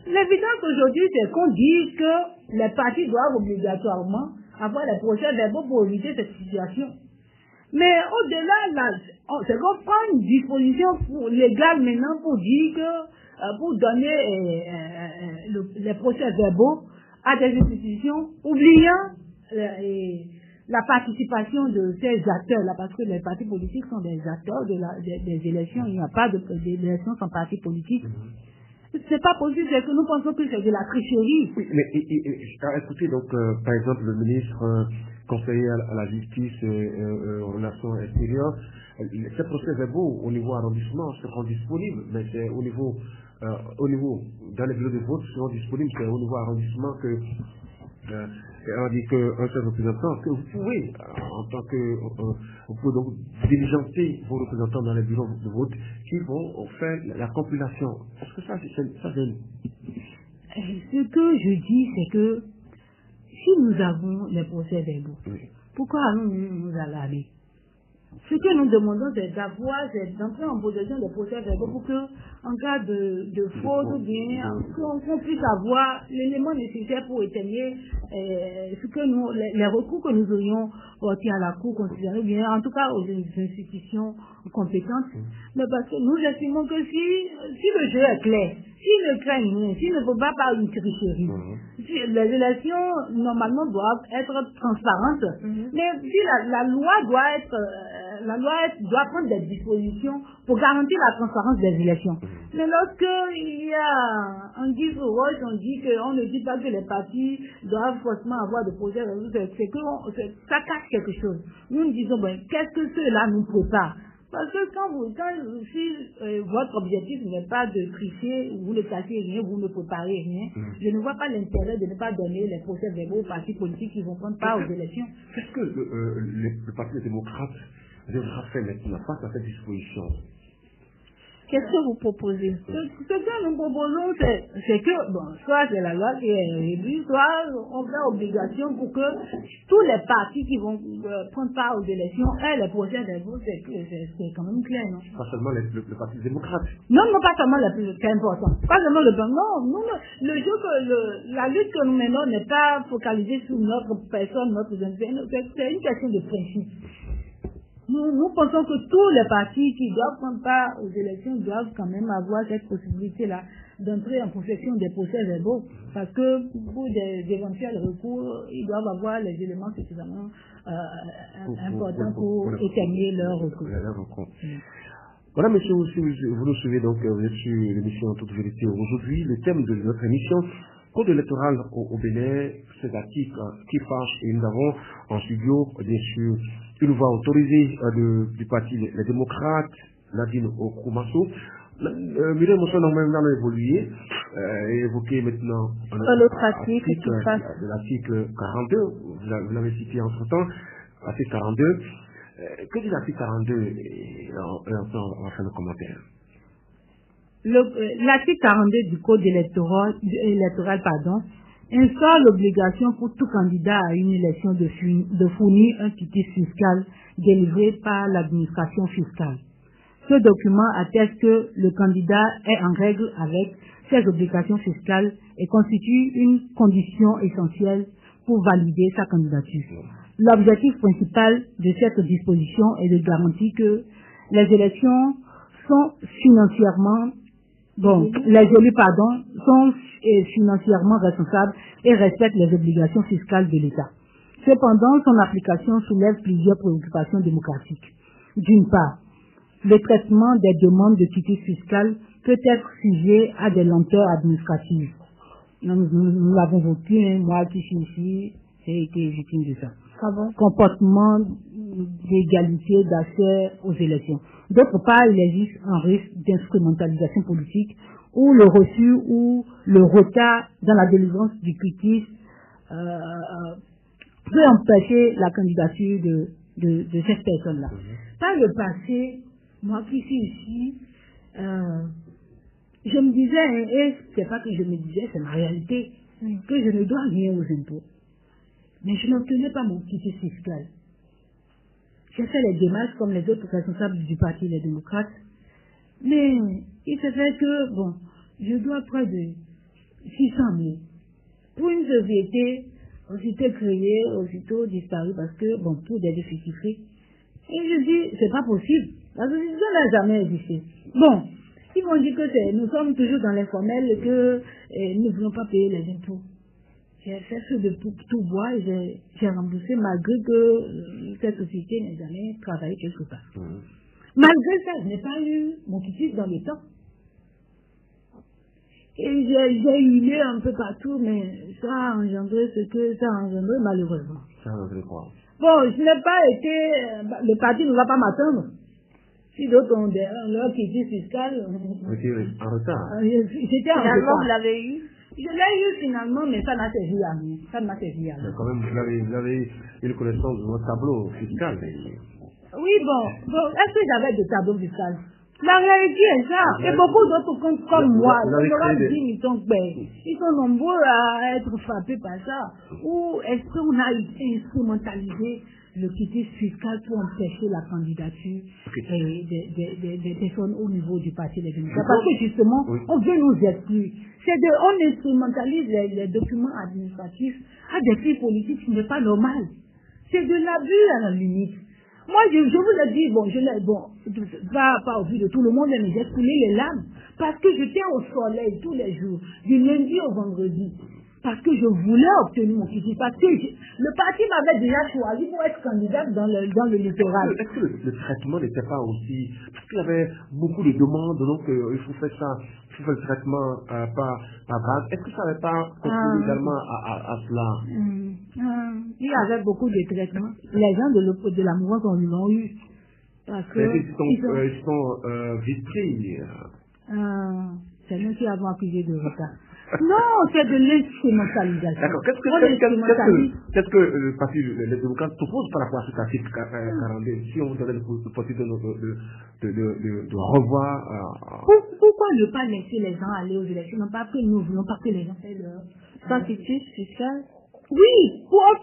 [SPEAKER 3] L'évidence aujourd'hui, c'est qu'on dit que les partis doivent obligatoirement avoir des procès verbaux pour éviter cette situation. Mais au-delà, c'est qu'on prend une disposition légale maintenant pour dire que, pour donner les procès verbaux à des institutions, oubliant la participation de ces acteurs là, parce que les partis politiques sont des acteurs des élections. Il n'y a pas d'élections sans parti politique. C'est pas possible, c'est que nous pensons que c'est de la tricherie.
[SPEAKER 1] Oui, mais écoutez, donc, par exemple, le ministre conseiller à la justice aux relations extérieures, ces procès verbaux au niveau arrondissement seront disponibles, mais c'est au niveau, dans les bureaux de vote seront disponibles, c'est au niveau arrondissement que on dit qu'un seul représentant, que vous pouvez, en tant que, vous pouvez donc diligenter vos représentants dans les bureaux de vote qui vont faire la compilation. Est-ce que ça vient?
[SPEAKER 3] Ce que je dis, c'est que si nous avons les procès verbaux, pourquoi allons-nous nous alarmer? Ce que nous demandons, c'est d'entrer en possession des procès verbaux pour que, en cas de fraude ou bien, qu'on puisse avoir l'élément nécessaire pour éteigner les recours que nous aurions portés à la Cour constitutionnelle, ou bien, en tout cas, aux institutions compétentes. Mais parce que nous estimons que si le jeu est clair, s'il ne craint rien, s'il ne faut pas par une tricherie, les élections, normalement, doivent être transparentes. Mais si la loi doit prendre des dispositions pour garantir la transparence des élections. Mais lorsque il y a un guise au roche, on dit qu'on ne dit pas que les partis doivent forcément avoir de procès, c'est que ça cache quelque chose. Nous disons, qu'est-ce que cela nous prépare? Parce que si votre objectif n'est pas de tricher, vous ne cachez rien, vous ne préparez rien, je ne vois pas l'intérêt de ne pas donner les procès verbaux aux partis politiques qui vont prendre part aux élections.
[SPEAKER 1] Qu'est-ce que le Parti démocrate devra faire maintenant face à cette disposition?
[SPEAKER 2] Qu'est-ce que vous proposez?
[SPEAKER 3] Ce que nous proposons, c'est que, bon, soit c'est la loi qui est réduite, soit on fait obligation pour que tous les partis qui vont prendre part aux élections aient les procès des votes. C'est quand même clair, non?
[SPEAKER 1] Pas seulement le Parti démocrate.
[SPEAKER 3] Non, pas seulement le plus important. Pas seulement le jeu la lutte que nous menons n'est pas focalisée sur notre personne, notre identité. C'est une question de principe. Nous pensons que tous les partis qui doivent prendre part aux élections doivent quand même avoir cette possibilité-là d'entrer en possession des procès-verbaux, parce que pour des éventuels recours, ils doivent avoir les éléments suffisamment importants pour étayer leur recours.
[SPEAKER 1] Voilà, monsieur, vous nous suivez donc, vous êtes sur l'émission Toute Vérité. Aujourd'hui, le thème de notre émission, code électoral au Bénin, c'est l'article qui fâche, et nous avons en studio, bien sûr, une voix autorisée du parti Les Démocrates, Nadine Okoumasso. Mireille Moussa a évolué, et évoqué maintenant
[SPEAKER 2] un autre article qui passe
[SPEAKER 1] de l'article 42, vous l'avez cité entre-temps, article 42. Que dit l'article 42 et on va faire le commentaire.
[SPEAKER 3] L'article 42 du Code électoral, instaure l'obligation pour tout candidat à une élection de fournir un quitus fiscal délivré par l'administration fiscale. Ce document atteste que le candidat est en règle avec ses obligations fiscales et constitue une condition essentielle pour valider sa candidature. L'objectif principal de cette disposition est de garantir que les élections sont financièrement sont financièrement responsables et respectent les obligations fiscales de l'État. Cependant, son application soulève plusieurs préoccupations démocratiques. D'une part, le traitement des demandes de quitus fiscal peut être sujet à des lenteurs administratives. Nous l'avons voté, moi qui suis ici, j'ai été victime de ça. Comportement d'égalité d'accès aux élections. D'autre part, il existe un risque d'instrumentalisation politique où le refus ou le retard dans la délivrance du quitus peut empêcher la candidature de cette personne-là. Par le passé, moi qui suis ici, je me disais, et c'est pas que je me disais, c'est la réalité, que je ne dois rien aux impôts. Mais je n'obtenais pas mon quitus fiscal. J'ai fait les démarches comme les autres responsables du parti Les Démocrates. Mais il se fait que, bon, je dois près de 600 000. Pour une société aussitôt créée, aussitôt disparue, parce que, bon, tout est justifié. Et je dis, c'est pas possible. La société n'a jamais existé. Bon, ils vont dire que nous sommes toujours dans l'informel et que nous ne voulons pas payer les impôts. J'ai fait ce de tout bois et j'ai remboursé malgré que cette société n'a jamais travaillé quelque part. Malgré ça, je n'ai pas eu mon quitus dans le temps. Et j'ai hurlé un peu partout, mais ça a engendré ce que ça a engendré malheureusement.
[SPEAKER 1] Ça a engendré quoi?
[SPEAKER 3] Bon, je n'ai pas été... Le parti ne va pas m'attendre. Si d'autres ont leur quitus fiscal...
[SPEAKER 1] en retard.
[SPEAKER 3] J'étais en retard.
[SPEAKER 2] Finalement, vous l'avez eu?
[SPEAKER 3] Je l'ai eu finalement, mais ça n'a servi à rien. Ça ne m'a servi à rien.
[SPEAKER 1] Quand même, vous avez une connaissance de votre tableau fiscal.
[SPEAKER 3] Oui, bon, est-ce que j'avais des tableaux fiscaux? La réalité est ça. Et beaucoup d'autres comme moi, ils sont nombreux à être frappés par ça. Ou est-ce qu'on a instrumentalisé le quitus fiscal pour empêcher la candidature des personnes au niveau du parti des démocrates? Parce que justement, on veut nous exclure. On instrumentalise les documents administratifs à des fins politiques, ce n'est pas normal. C'est de l'abus à la limite. Moi, je vous l'ai dit, pas au vu de tout le monde, mais j'ai coulé les larmes. Parce que j'étais au soleil tous les jours, du lundi au vendredi. Parce que je voulais obtenir mon quitus. Parce que le parti m'avait déjà choisi pour être candidate dans le littoral.
[SPEAKER 1] Est-ce que le traitement n'était pas aussi... Parce qu'il y avait beaucoup de demandes, donc il faut faire ça, il faut faire le traitement par base. Est-ce que ça n'avait pas contribué également à cela?
[SPEAKER 3] Il y avait beaucoup de traitements. Les gens de la mouvance l'ont eu. Parce que
[SPEAKER 1] ils sont vite pris.
[SPEAKER 3] c'est nous qui avons accusé de retard. Non, c'est de l'instrumentalisation.
[SPEAKER 1] D'accord. Qu'est-ce que le parti, les démocrates proposent par rapport à cet article 42 si on vous donnait le possible de revoir
[SPEAKER 3] Pourquoi ne pas laisser les gens aller aux élections? Non pas que nous voulons pas que les gens fassent leur
[SPEAKER 2] Census fiscal?
[SPEAKER 3] Oui, on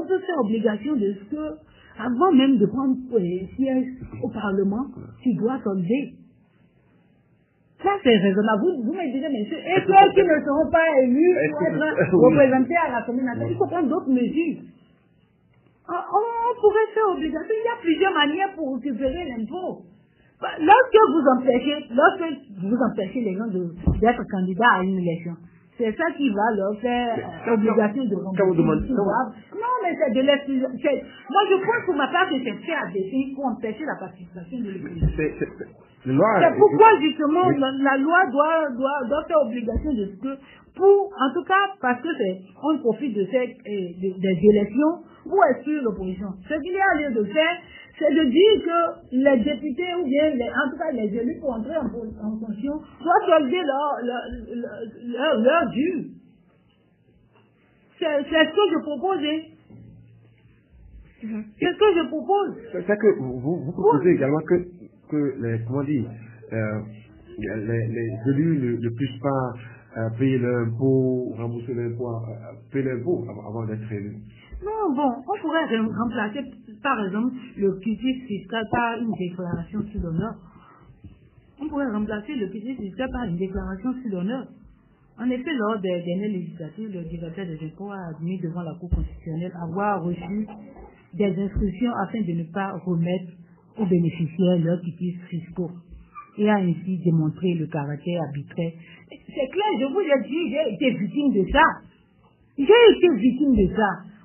[SPEAKER 3] peut faire obligation de ce que, avant même de prendre siège au Parlement, tu dois solder. Ça, c'est raisonnable. Vous me disiez, monsieur, et ceux qui ne seront pas élus pour être représentés à l'Assemblée nationale, il faut prendre d'autres mesures. On pourrait faire obligation. Il y a plusieurs manières pour récupérer l'impôt. Lorsque vous empêchez les gens d'être candidats à une élection, c'est ça qui va leur faire obligation de rembourser. Non, mais c'est de l'exclusion. Moi, je pense pour ma part que c'est fait à dessein pour empêcher la participation de l'opposition. C'est pourquoi, justement, la loi doit faire obligation de ce que, en tout cas, parce que on profite de des élections pour exclure l'opposition. Ce qu'il y a lieu de faire, c'est de dire que les députés ou bien, en tout cas les élus pour entrer en fonction doivent solder leur dû. C'est ce que je propose. C'est ce que je propose.
[SPEAKER 1] C'est que vous proposez également que les élus ne puissent pas payer l'impôt, rembourser l'impôt, payer l'impôt avant d'être élus.
[SPEAKER 3] Non, bon, on pourrait remplacer, par exemple, le quitus fiscal par une déclaration sur l'honneur. On pourrait remplacer le quitus fiscal par une déclaration sur l'honneur. En effet, lors des dernières législatives, le directeur des impôts a admis devant la Cour constitutionnelle avoir reçu des instructions afin de ne pas remettre aux bénéficiaires leurs quitus fiscaux et a ainsi démontré le caractère arbitraire. C'est clair, je vous ai dit, j'ai été victime de ça.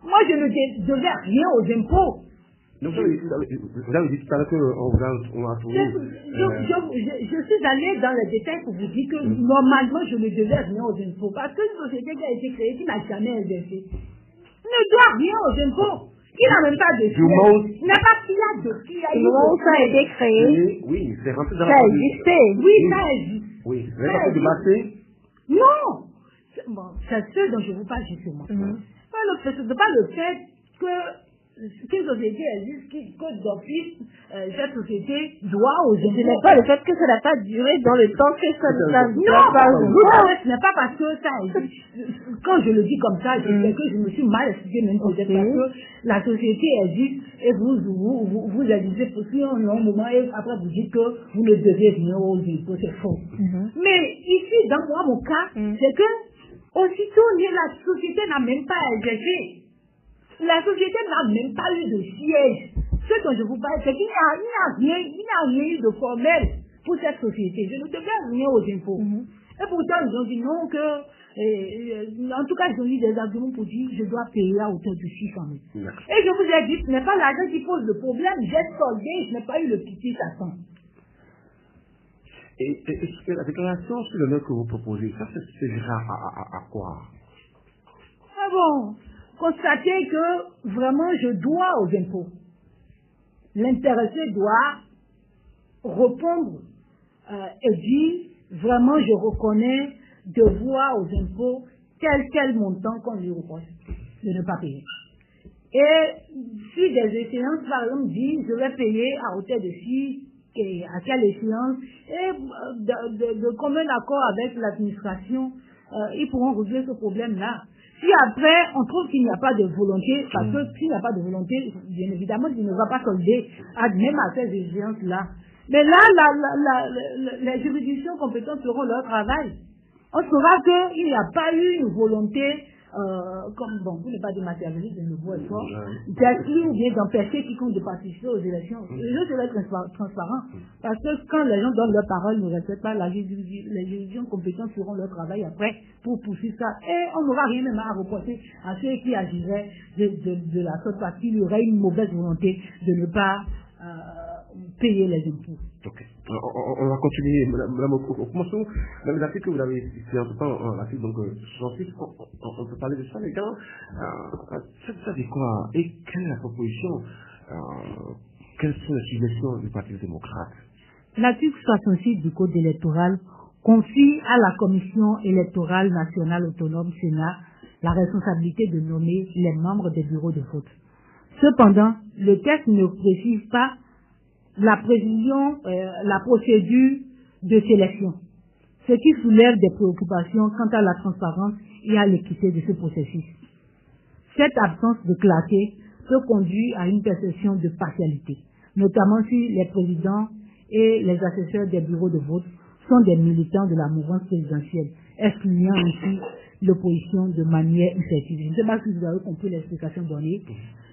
[SPEAKER 3] Moi, je ne devais rien aux impôts.
[SPEAKER 1] Donc, vous avez dit tout à l'heure qu'on a trouvé...
[SPEAKER 3] Je suis allé dans les détails pour vous dire que normalement, je ne devais rien aux impôts. Parce qu'une société qui a été créée, qui n'a jamais exercé, ne doit rien aux impôts. Qui n'a même pas de siège. Il n'a pas qui a eu
[SPEAKER 2] ça a été créé.
[SPEAKER 1] Oui, c'est rentré dans
[SPEAKER 2] ça a existé.
[SPEAKER 3] Oui, ça existe.
[SPEAKER 1] Oui, vous avez rentré de Bassé?
[SPEAKER 3] Non. Bon, c'est ce dont je vous parle justement. Pas le fait qu'une société existe, que d'office, cette société doit aux impôts.
[SPEAKER 2] Ce n'est pas le fait que ça n'a pas duré dans le temps que ça ne pas.
[SPEAKER 3] Non, ce n'est pas parce que ça existe. Quand je le dis comme ça, c'est que je me suis mal expliqué, même peut-être parce que la société existe et vous existez pour un long moment et après vous dites que vous ne devez rien aux impôts, c'est faux. Mais ici, dans mon cas, c'est que aussitôt la société n'a même pas exercé. La société n'a même pas eu de siège. Ce dont je vous parle, c'est qu'il n'y a rien eu de formel pour cette société. Je ne devais rien aux impôts. Et pourtant, ils ont dit non que, en tout cas, ils ont eu des arguments pour dire je dois payer à hauteur de 600 000. Et je vous ai dit, ce n'est pas l'argent qui pose le problème. J'ai soldé, je n'ai pas eu le petit à 100.
[SPEAKER 1] Et la déclaration sur l'honneur que vous proposez, ça servira à quoi?
[SPEAKER 3] Ah bon, constater que vraiment je dois aux impôts. L'intéressé doit répondre et dire vraiment je reconnais devoir aux impôts tel montant qu'on lui reproche de ne pas payer. Et si des échéances par exemple disent je vais payer à hauteur de 6, et à quelle échéance, et de commun accord avec l'administration, ils pourront régler ce problème-là. Si après, on trouve qu'il n'y a pas de volonté, parce que s'il n'y a pas de volonté, bien évidemment, il ne va pas solder, même à ces échéances-là. Mais là, les juridictions compétentes feront leur travail. On saura qu'il n'y a pas eu une volonté, vous ne pas dématérialiser de nouveau effort, d'exclure ou bien d'empêcher quiconque de participer aux élections. Je serai transparent. Parce que quand les gens donnent leur parole, ne respectent pas les juridictions compétentes feront leur travail après pour poursuivre ça. Et on n'aura rien même à reprocher à ceux qui agiraient de la sorte parce qu'il y aurait une mauvaise volonté de ne pas payer les impôts.
[SPEAKER 1] Ok. On va continuer. Madame, commençons. Dans les articles que vous avez ici, en tout temps, l'article, donc, 66, on peut parler de ça, les gars. Ça dit quoi? Et quelle est la proposition? Quelles sont les suggestions du Parti démocrate?
[SPEAKER 3] L'article 66 du Code électoral confie à la Commission électorale nationale autonome Sénat la responsabilité de nommer les membres des bureaux de vote. Cependant, le texte ne précise pas la procédure de sélection, ce qui soulève des préoccupations quant à la transparence et à l'équité de ce processus. Cette absence de clarté peut conduire à une perception de partialité, notamment si les présidents et les assesseurs des bureaux de vote sont des militants de la mouvance présidentielle, excluant ainsi l'opposition de manière effective. Je ne sais pas si vous avez compris l'explication donnée,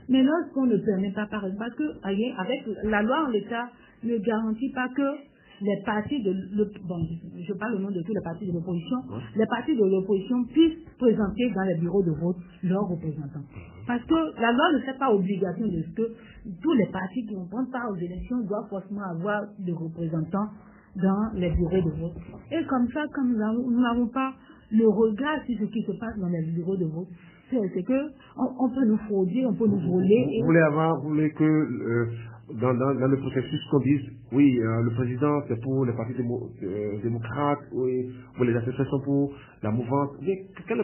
[SPEAKER 3] mais lorsqu'on ne permet pas, parce que avec la loi en l'état ne garantit pas que les partis je parle au nom de tous les partis de l'opposition, les partis de l'opposition puissent présenter dans les bureaux de vote leurs représentants. Parce que la loi ne fait pas obligation de ce que tous les partis qui ne prennent pas aux élections doivent forcément avoir des représentants dans les bureaux de vote. Et comme ça, comme nous n'avons pas le regard sur ce qui se passe dans les bureaux de vote, c'est que on peut nous frauder, on peut nous voler.
[SPEAKER 1] Vous voulez que dans le processus qu'on dise, oui, le président c'est pour les partis démocrates, oui, ou les associations pour la mouvance. Quelle est la...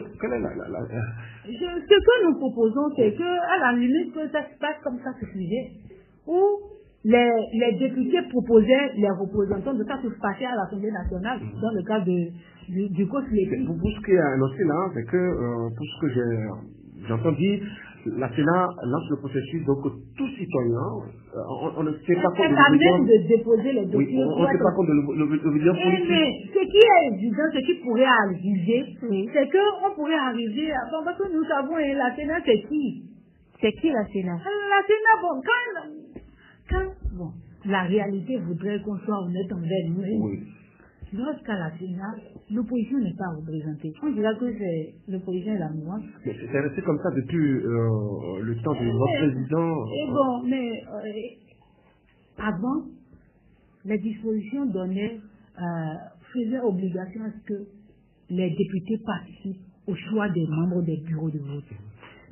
[SPEAKER 3] Ce que nous proposons, c'est que à la limite que ça se passe comme ça ce sujet, où les députés proposaient les représentants de ça se passer à l'Assemblée nationale dans le cadre du code législatif.
[SPEAKER 1] Pour ce qui est annoncé là, c'est que pour ce que j'entends dire, la Sénat lance le processus, donc tout citoyen, on ne sait pas
[SPEAKER 3] compte de déposer les dossiers.
[SPEAKER 1] Oui, on ne sait pas compte de l'obédience politique.
[SPEAKER 3] Mais ce qui est évident, ce qui pourrait arriver, c'est qu'on pourrait arriver à... parce que nous savons, la Sénat, c'est qui?
[SPEAKER 2] C'est qui la Sénat?
[SPEAKER 3] La Sénat, bon, la réalité voudrait qu'on soit honnête envers nous.
[SPEAKER 1] Oui.
[SPEAKER 3] Lorsqu'à la Sénat, l'opposition n'est pas représentée. On dirait que c'est l'opposition et la mouvance.
[SPEAKER 1] Mais c'est resté comme ça depuis le temps de notre président.
[SPEAKER 3] Et bon, mais avant, les dispositions donnaient, faisaient obligation à ce que les députés participent au choix des membres des bureaux de vote.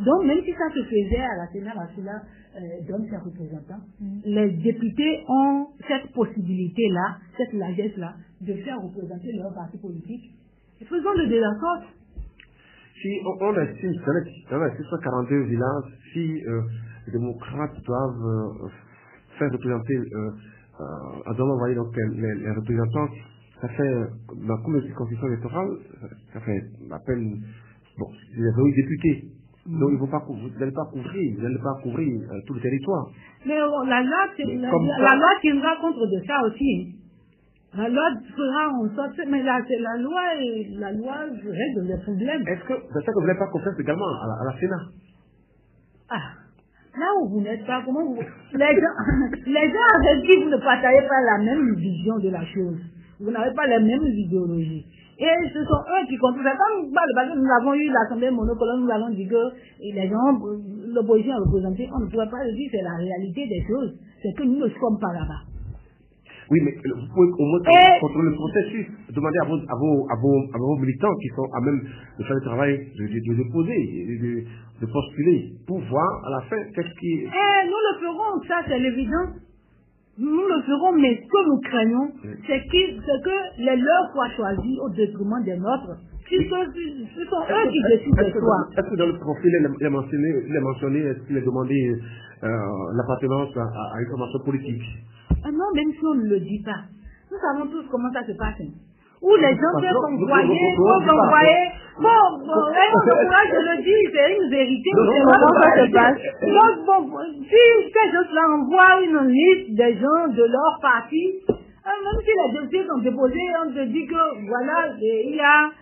[SPEAKER 3] Donc, même si ça se faisait à la Sénat, la Sénat donne ses représentants, les députés ont cette possibilité-là, cette largesse-là, de faire représenter leur parti politique. Et faisons-le de la sorte.
[SPEAKER 1] Si on estime, dans les 642 villages, si les démocrates doivent faire représenter, doivent envoyer donc les représentants, ça fait, dans la constitution électorale, ça fait à peine, bon, il y a 8 députés. Donc vous n'allez pas couvrir tout le territoire.
[SPEAKER 3] Mais la loi tiendra compte de ça aussi. La loi fera en sorte, mais la loi règle les problèmes.
[SPEAKER 1] Est-ce que c'est ça que vous n'avez pas confiance également à la Sénat?
[SPEAKER 3] Là où vous n'êtes pas, comment vous... Les gens avec qui vous ne partagez pas la même vision de la chose. Vous n'avez pas les mêmes idéologies. Et ce sont eux qui contrôlent. Comme nous avons eu l'Assemblée monocolore, nous avons dit que les gens, l'opposition a représenté, on ne pourrait pas le dire, c'est la réalité des choses. C'est que nous ne sommes pas là-bas.
[SPEAKER 1] Oui, mais vous pouvez au moins contrôler le processus. Demandez à vos militants qui sont à même de faire le travail de déposer, de postuler, pour voir à la fin qu'est-ce qui...
[SPEAKER 3] nous le ferons, ça c'est l'évidence. Nous le ferons, mais ce que nous craignons, c'est que les leurs soient choisis au détriment des nôtres. Ce sont eux qui décident de soi.
[SPEAKER 1] Est-ce que dans le profil, il est mentionné, est-ce qu'il est demandé l'appartenance à une formation politique?
[SPEAKER 3] Non, même si on ne le dit pas. Nous savons tous comment ça se passe. Où les gens peuvent envoyer, je le dis, c'est une vérité.
[SPEAKER 2] Comment ça se passe?
[SPEAKER 3] Donc, si ces gens-là envoient une liste des gens de leur parti, même si les dossiers sont déposés, on te dit que, voilà, il y a,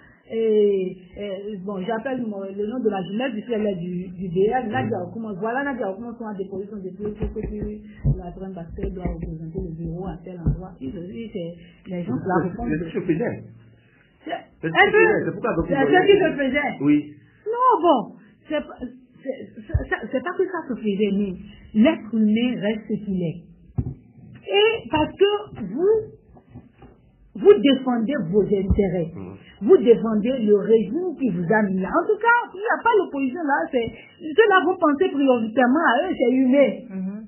[SPEAKER 3] j'appelle le nom de la jeunesse, puisqu'elle est du DL, Nadia Okoumos. Voilà, Nadia Okoumos a déposé son dossier pour que tu la prennes parce qu'elle doit représenter le bureau à tel endroit. Les gens la répondent.
[SPEAKER 1] C'est ce qui se faisait.
[SPEAKER 3] C'est ce qui se faisait.
[SPEAKER 1] Oui.
[SPEAKER 3] Non, bon, c'est pas que ça se faisait, mais l'être humain reste ce qu'il est. Et parce que vous défendez vos intérêts. Vous défendez le régime qui vous a mis là. En tout cas, il n'y a pas l'opposition là. Ceux-là, vous pensez prioritairement à eux, c'est humain.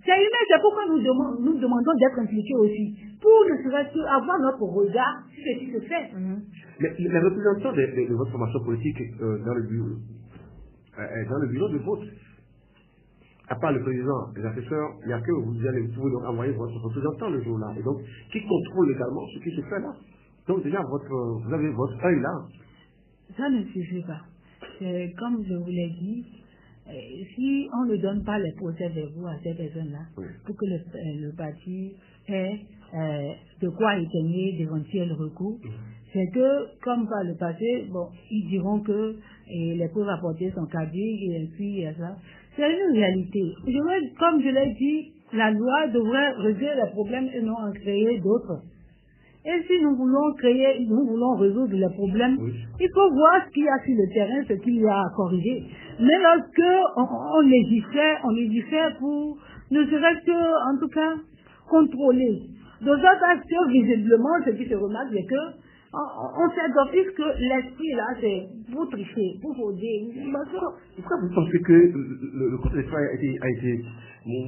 [SPEAKER 3] C'est humain, c'est pourquoi nous demandons d'être impliqués aussi. Pour ne serait-ce qu'avoir notre regard sur ce qui se fait.
[SPEAKER 1] Les représentants de votre formation politique dans le bureau de vote, à part le président, les assesseurs, il n'y a que vous pouvez donc envoyer votre représentant le jour-là. Et donc, qui contrôle également ce qui se fait là. Donc déjà, vous avez votre œil là.
[SPEAKER 3] Ça ne suffit pas. Comme je vous l'ai dit, si on ne donne pas les procès-verbaux à ces personnes-là, pour que le parti ait de quoi éteigner d'éventuels recours, c'est que, comme par le passé, bon, ils diront que les preuves apportées sont caduques et ainsi et ça. C'est une réalité. Comme je l'ai dit, la loi devrait résoudre les problèmes et non en créer d'autres. Et si nous voulons résoudre les problèmes, il faut voir ce qu'il y a sur le terrain, ce qu'il y a à corriger. Mais lorsque on légifère pour, ne serait-ce que, en tout cas, contrôler. Dans d'autres acteurs, visiblement, ce qui se remarque, c'est que on sait d'office que l'esprit là, c'est pour tricher, pour frauder.
[SPEAKER 1] Pourquoi vous pensez que le code électoral a été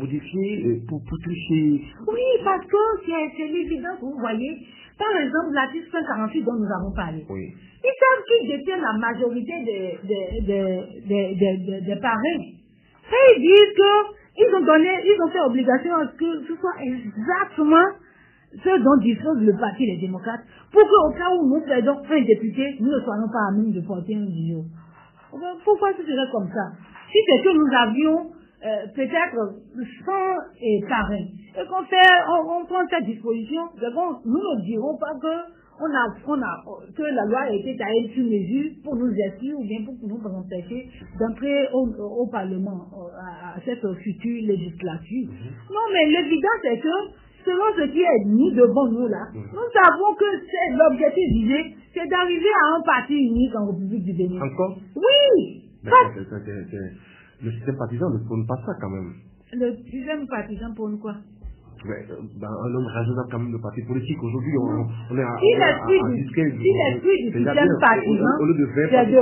[SPEAKER 1] modifié pour tricher?
[SPEAKER 3] Oui, parce que c'est l'évidence, vous voyez. Par exemple, l'article 148 dont nous avons parlé. Oui. Ils savent qu'ils détiennent la majorité des parrains. Et ils disent qu'ils ont fait obligation à ce que ce soit exactement ce dont dispose le parti les démocrates, pour qu'au cas où nous perdons un député, nous ne soyons pas à même de porter un duo. Pourquoi ce serait comme ça? Si c'est que nous avions peut-être 100 parrains, et on prend cette disposition, nous ne dirons pas que la loi a été taillée sur mesure pour nous exclure ou bien pour nous empêcher d'entrer au Parlement à cette future législature. Non, mais l'évidence est que selon ce qui est mis devant nous là, nous savons que c'est l'objectif visé, c'est d'arriver à un parti unique en République du Bénin.
[SPEAKER 1] Encore?
[SPEAKER 3] Oui!
[SPEAKER 1] Le système partisan ne prône pas ça quand même.
[SPEAKER 3] Le système partisan prône quoi?
[SPEAKER 1] Un homme raisonnable quand même de parti politique. Aujourd'hui, on est à
[SPEAKER 3] si l'esprit du système partisan, c'est de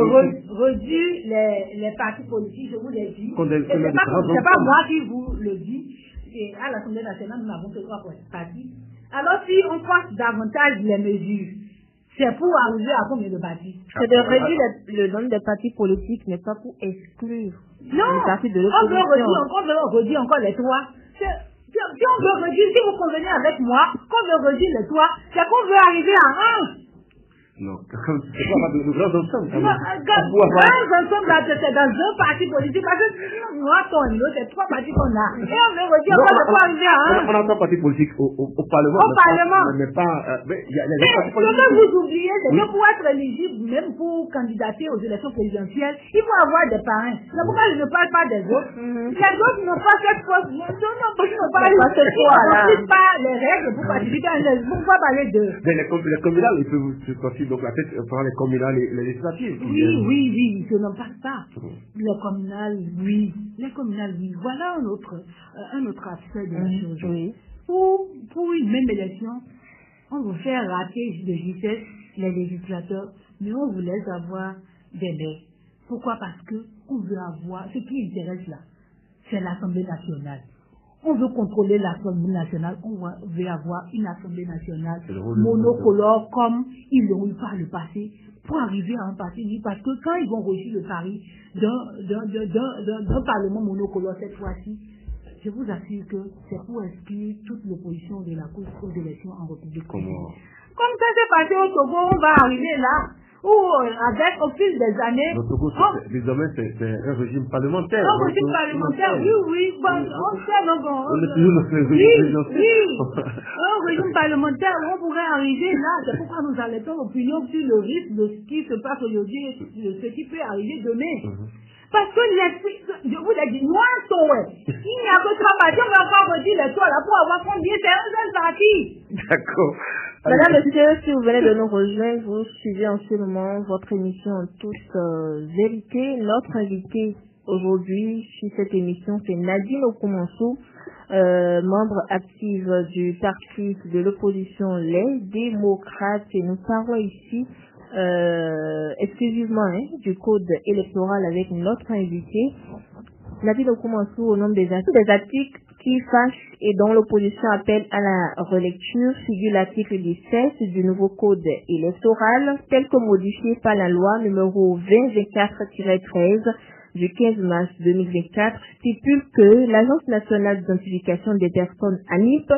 [SPEAKER 3] réduire les partis politiques, je vous l'ai dit. C'est pas moi qui vous le dis. Et à l'Assemblée nationale, nous n'avons que 3 partis. Alors, si on passe davantage les mesures, c'est pour arriver à combien de partis?
[SPEAKER 2] C'est de réduire le nombre de partis politiques, mais pas pour exclure les partis de
[SPEAKER 3] l'opposition. On veut redire encore les 3. Si on veut redire, si vous convenez avec moi, qu'on veut redire les 3, c'est qu'on veut arriver à 1.
[SPEAKER 1] Non, c'est pas de grands ensembles.
[SPEAKER 3] Grands ensembles, c'est dans un parti politique, parce que si nous attendons, c'est 3 partis qu'on a. Et on veut redire qu'on va arriver à 1.
[SPEAKER 1] On a 3 partis politiques au Parlement.
[SPEAKER 3] Au Parlement.
[SPEAKER 1] Mais pas. Il y a des partis
[SPEAKER 3] politiques. Ce que vous oubliez, c'est que pour être éligible, même pour candidater aux élections présidentielles, il faut avoir des parrains. C'est pourquoi je ne parle pas des autres. Les autres n'ont pas cette force. Ils n'ont pas les règles pour participer à une. Pourquoi parler d'eux?
[SPEAKER 1] Les communales, ils peuvent se passer donc la tête pendant les communales et les législatives.
[SPEAKER 3] Oui, je n'en parle pas. Les communales, oui. Voilà un autre aspect de la chose. Oui. Pour une même élection, on vous fait rater de justesse les législateurs, mais on vous laisse avoir des maires. Pourquoi? Parce que on veut avoir, ce qui intéresse là, c'est l'Assemblée nationale. On veut contrôler l'Assemblée nationale, on veut avoir une Assemblée nationale monocolore comme ils l'ont eu par le passé pour arriver à un parti unique. Parce que quand ils vont réussir le pari d'un Parlement monocolore cette fois-ci, je vous assure que c'est pour exclure toute l'opposition de la course aux élections en République. Comme ça s'est passé au Togo, on va arriver là. Ou avec au fil des années.
[SPEAKER 1] Le Togo, désormais, c'est un régime parlementaire.
[SPEAKER 3] Un régime parlementaire, oui. Bon, on sait donc.
[SPEAKER 1] On est toujours dans le régime
[SPEAKER 3] un régime parlementaire, on pourrait arriver là. C'est pourquoi nous alertons l'opinion sur le risque de ce qui se passe aujourd'hui et de ce qui peut arriver demain. Parce que l'esprit, je vous l'ai dit, moi, il n'y a que 3 partis, on va encore redire les 3 là pour avoir combien? C'est un seul parti.
[SPEAKER 1] D'accord.
[SPEAKER 2] Madame, monsieur, si vous venez de nous rejoindre, vous suivez en ce moment votre émission en toute vérité. Notre invité aujourd'hui sur cette émission, c'est Nadine Okumansou, membre active du parti de l'opposition Les Démocrates. Et nous parlons ici exclusivement du code électoral avec notre invité. Nadine Okumansou, au nom des articles qui fâche et dont l'opposition appelle à la relecture figure l'article 17 du nouveau code électoral tel que modifié par la loi numéro 2024-13 du 15 mars 2024 stipule que l'Agence nationale d'identification des personnes ANIP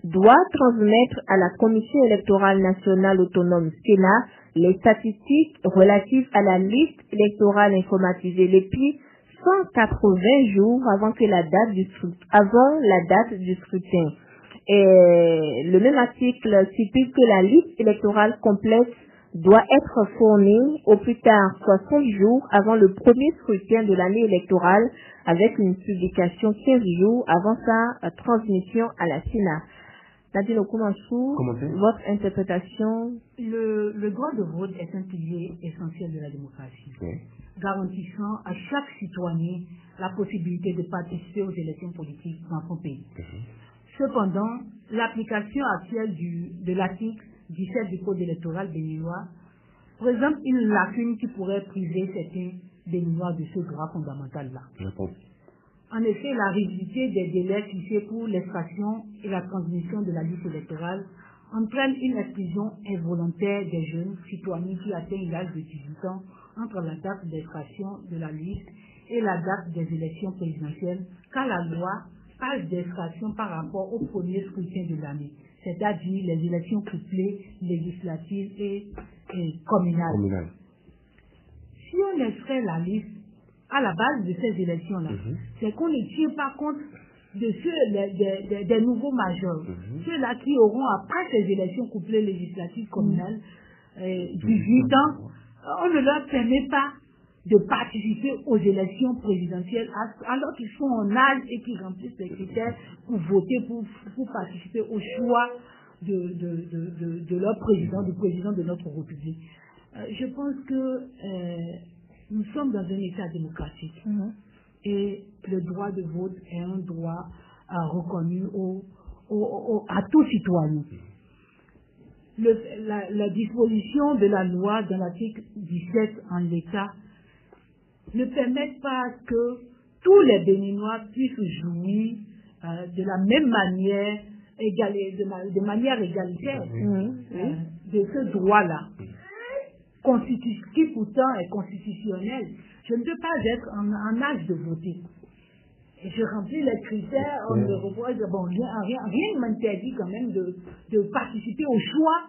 [SPEAKER 2] doit transmettre à la Commission électorale nationale autonome Sénat les statistiques relatives à la liste électorale informatisée l'EPI 180 jours avant la date du scrutin. Et le même article stipule que la liste électorale complète doit être fournie au plus tard 60 jours avant le premier scrutin de l'année électorale avec une publication 15 jours avant sa transmission à la Sénat. Nadine Okumansou, votre interprétation?
[SPEAKER 3] Le droit de vote est un pilier essentiel de la démocratie, garantissant à chaque citoyen la possibilité de participer aux élections politiques dans son pays. Cependant, l'application actuelle de l'article 17 du Code électoral béninois présente une lacune qui pourrait priver certains béninois de ce droit fondamental-là. En effet, la rigidité des délais fixés pour l'extraction et la transmission de la liste électorale entraîne une exclusion involontaire des jeunes citoyens qui atteignent l'âge de 18 ans entre la date d'extraction de la liste et la date des élections présidentielles, car la loi parle d'extraction par rapport au premier scrutin de l'année, c'est-à-dire les élections couplées, législatives et communales. Si on extrait la liste à la base de ces élections-là, c'est qu'on ne tient pas compte de ceux des nouveaux majeurs, ceux-là qui auront, après ces élections couplées législatives communales, 18 ans, on ne leur permet pas de participer aux élections présidentielles alors qu'ils sont en âge et qu'ils remplissent les critères pour voter, pour participer au choix de leur président, du président de notre République. Je pense que nous sommes dans un État démocratique et le droit de vote est un droit reconnu à tout citoyen. La disposition de la loi dans l'article 17 en l'état ne permet pas que tous les Béninois puissent jouir de la même manière, de manière égalitaire de ce droit-là, qui pourtant est constitutionnel. Je ne peux pas être en âge de voter. Et je remplis les critères, on me repose, rien ne m'interdit quand même de participer au choix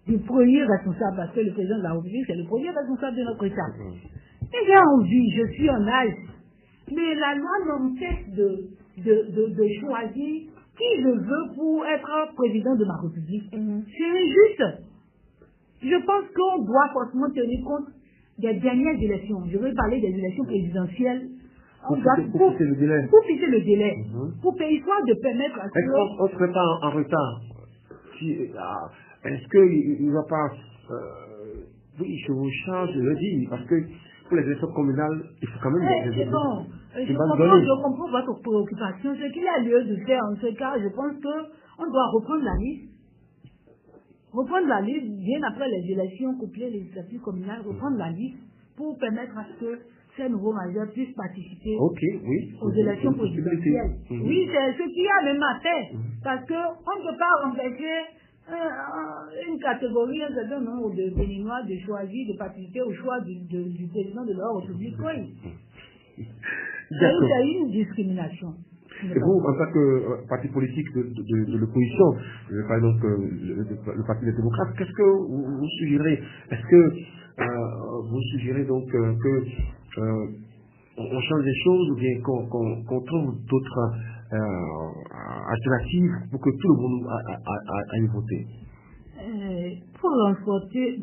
[SPEAKER 3] du premier responsable, parce que le président de la République, c'est le premier responsable de notre État. Et j'ai envie, je suis en âge, mais la loi m'empêche de choisir qui je veux pour être président de ma République. C'est injuste. Je pense qu'on doit forcément tenir compte des dernières élections. Je veux parler des élections présidentielles. Pour fixer le délai. Pour histoire de permettre à
[SPEAKER 1] est-ce qu'on ne serait pas en retard? Est-ce qu'il ne va pas... oui, je vous charge de le dire, parce que pour les élections communales, il faut quand même...
[SPEAKER 3] Je comprends votre préoccupation. Ce qu'il y a lieu de faire en ce cas, je pense qu'on doit reprendre la liste. Reprendre la liste bien après les élections couplées législatives communales, reprendre la liste pour permettre à ce que ces nouveaux majeurs puissent participer aux élections présidentielles. Oui, c'est ce qu'il y a même à faire, parce qu'on ne peut pas empêcher une catégorie, un certain nombre de Béninois de choisir de participer au choix du président de leur République. Oui. C'est une discrimination.
[SPEAKER 1] Et vous, en tant que parti politique de l'opposition, par exemple le Parti des démocrates, qu'est-ce que vous suggérez? Est-ce que vous suggérez donc que on change les choses, ou bien qu'on trouve d'autres alternatives pour que tout le monde aille voter?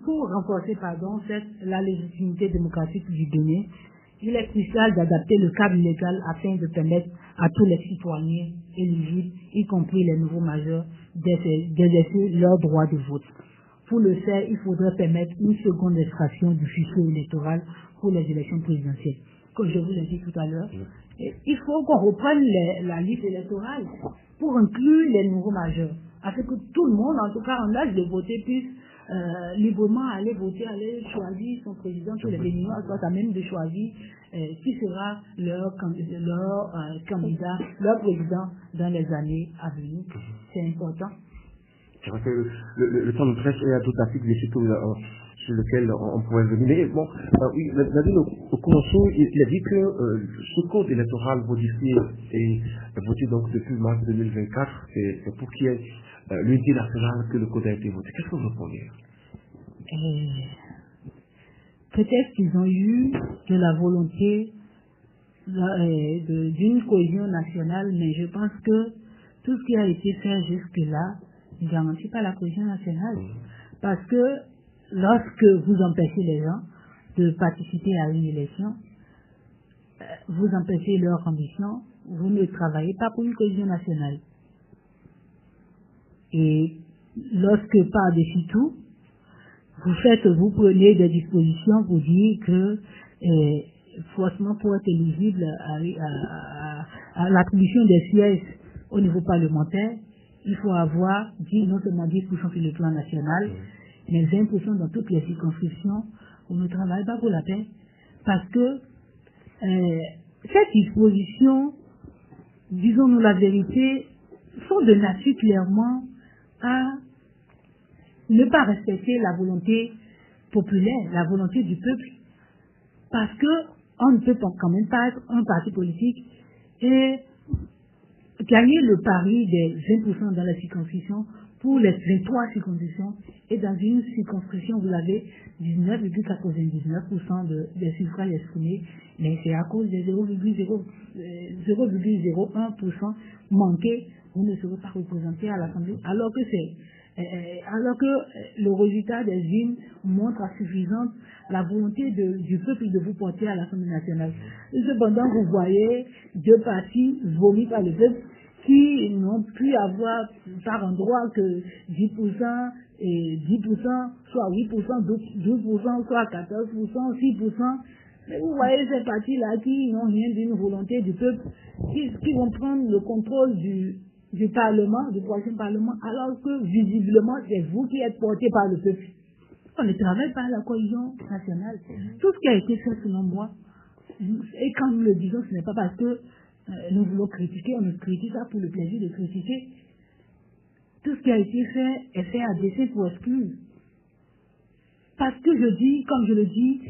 [SPEAKER 3] Pour renforcer la légitimité démocratique du Bénin, il est crucial d'adapter le cadre légal afin de permettre à tous les citoyens éligibles, y compris les nouveaux majeurs, d'exercer leur droit de vote. Pour le faire, il faudrait permettre une seconde extraction du fichier électoral pour les élections présidentielles. Comme je vous l'ai dit tout à l'heure, il faut qu'on reprenne la liste électorale pour inclure les nouveaux majeurs, afin que tout le monde, en tout cas en âge de voter, puisse librement aller voter, aller choisir son président, que les Béninois soient à même de choisir qui sera leur candidat, leur président dans les années à venir. C'est important.
[SPEAKER 1] C'est vrai que le temps de presse est tout à fait surtout sur lequel on pourrait venir. Mais bon, oui, Nadine, au commencement, il a dit que ce code électoral modifié et voté donc depuis mars 2024, c'est pour qu'il y ait l'unité nationale que le code a été voté. Qu'est-ce que vous répondez?
[SPEAKER 3] Peut-être qu'ils ont eu de la volonté d'une cohésion nationale, mais je pense que tout ce qui a été fait jusque-là ne garantit pas la cohésion nationale. Parce que lorsque vous empêchez les gens de participer à une élection, vous empêchez leur ambition, vous ne travaillez pas pour une cohésion nationale. Et lorsque par-dessus tout, vous prenez des dispositions pour dire que forcément pour être éligible à l'attribution des sièges au niveau parlementaire, il faut avoir non seulement 10% sur le plan national, mais 20% dans toutes les circonscriptions. On ne travaille pas pour la paix. Parce que cette disposition, disons-nous la vérité, sont de nature clairement à ne pas respecter la volonté populaire, la volonté du peuple. Parce que on ne peut quand même pas être un parti politique et gagner le pari des 20% dans la circonscription pour les 23 circonscriptions, et dans une circonscription vous avez 19,99% des suffrages exprimés, mais c'est à cause des 0,01% manqués, vous ne serez pas représenté à l'Assemblée, alors que le résultat des urnes montre à suffisante la volonté du peuple de vous porter à l'Assemblée nationale. Cependant, vous voyez deux partis vomis par le peuple qui n'ont pu avoir par endroit que 10% et 10%, soit 8%, 12%, soit 14%, 6%. Mais vous voyez ces partis-là qui n'ont rien d'une volonté du peuple, qui vont prendre le contrôle du Parlement, du prochain Parlement, alors que visiblement c'est vous qui êtes porté par le peuple. On ne travaille pas à la cohésion nationale. Tout ce qui a été fait selon moi, et quand nous le disons, ce n'est pas parce que nous voulons critiquer, on ne critique pas pour le plaisir de critiquer. Tout ce qui a été fait est fait à dessein pour exclure. Parce que je dis, comme je le dis,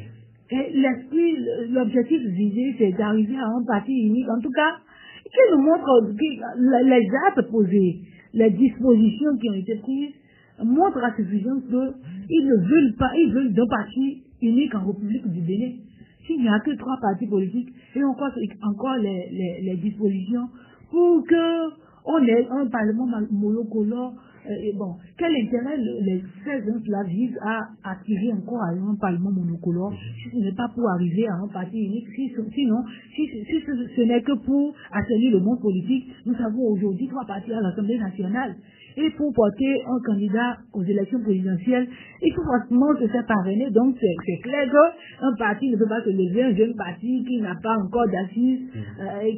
[SPEAKER 3] l'esprit, l'objectif visé, c'est d'arriver à un parti unique. En tout cas, qui nous montre les actes posés, les dispositions qui ont été prises, montrent à suffisance qu'ils ne veulent pas, ils veulent d'un parti unique en République du Bénin. S'il n'y a que 3 partis politiques, et encore les dispositions pour que on ait un parlement monocolore, quel intérêt les 16 ans visent à attirer encore à un parlement monocolore si ce n'est pas pour arriver à un parti unique, sinon, si ce n'est que pour assainir le monde politique. Nous avons aujourd'hui 3 partis à l'Assemblée nationale. Et pour porter un candidat aux élections présidentielles, il faut forcément se faire parrainer. Donc c'est clair qu'un parti ne peut pas se lever, un jeune parti qui n'a pas encore d'assises,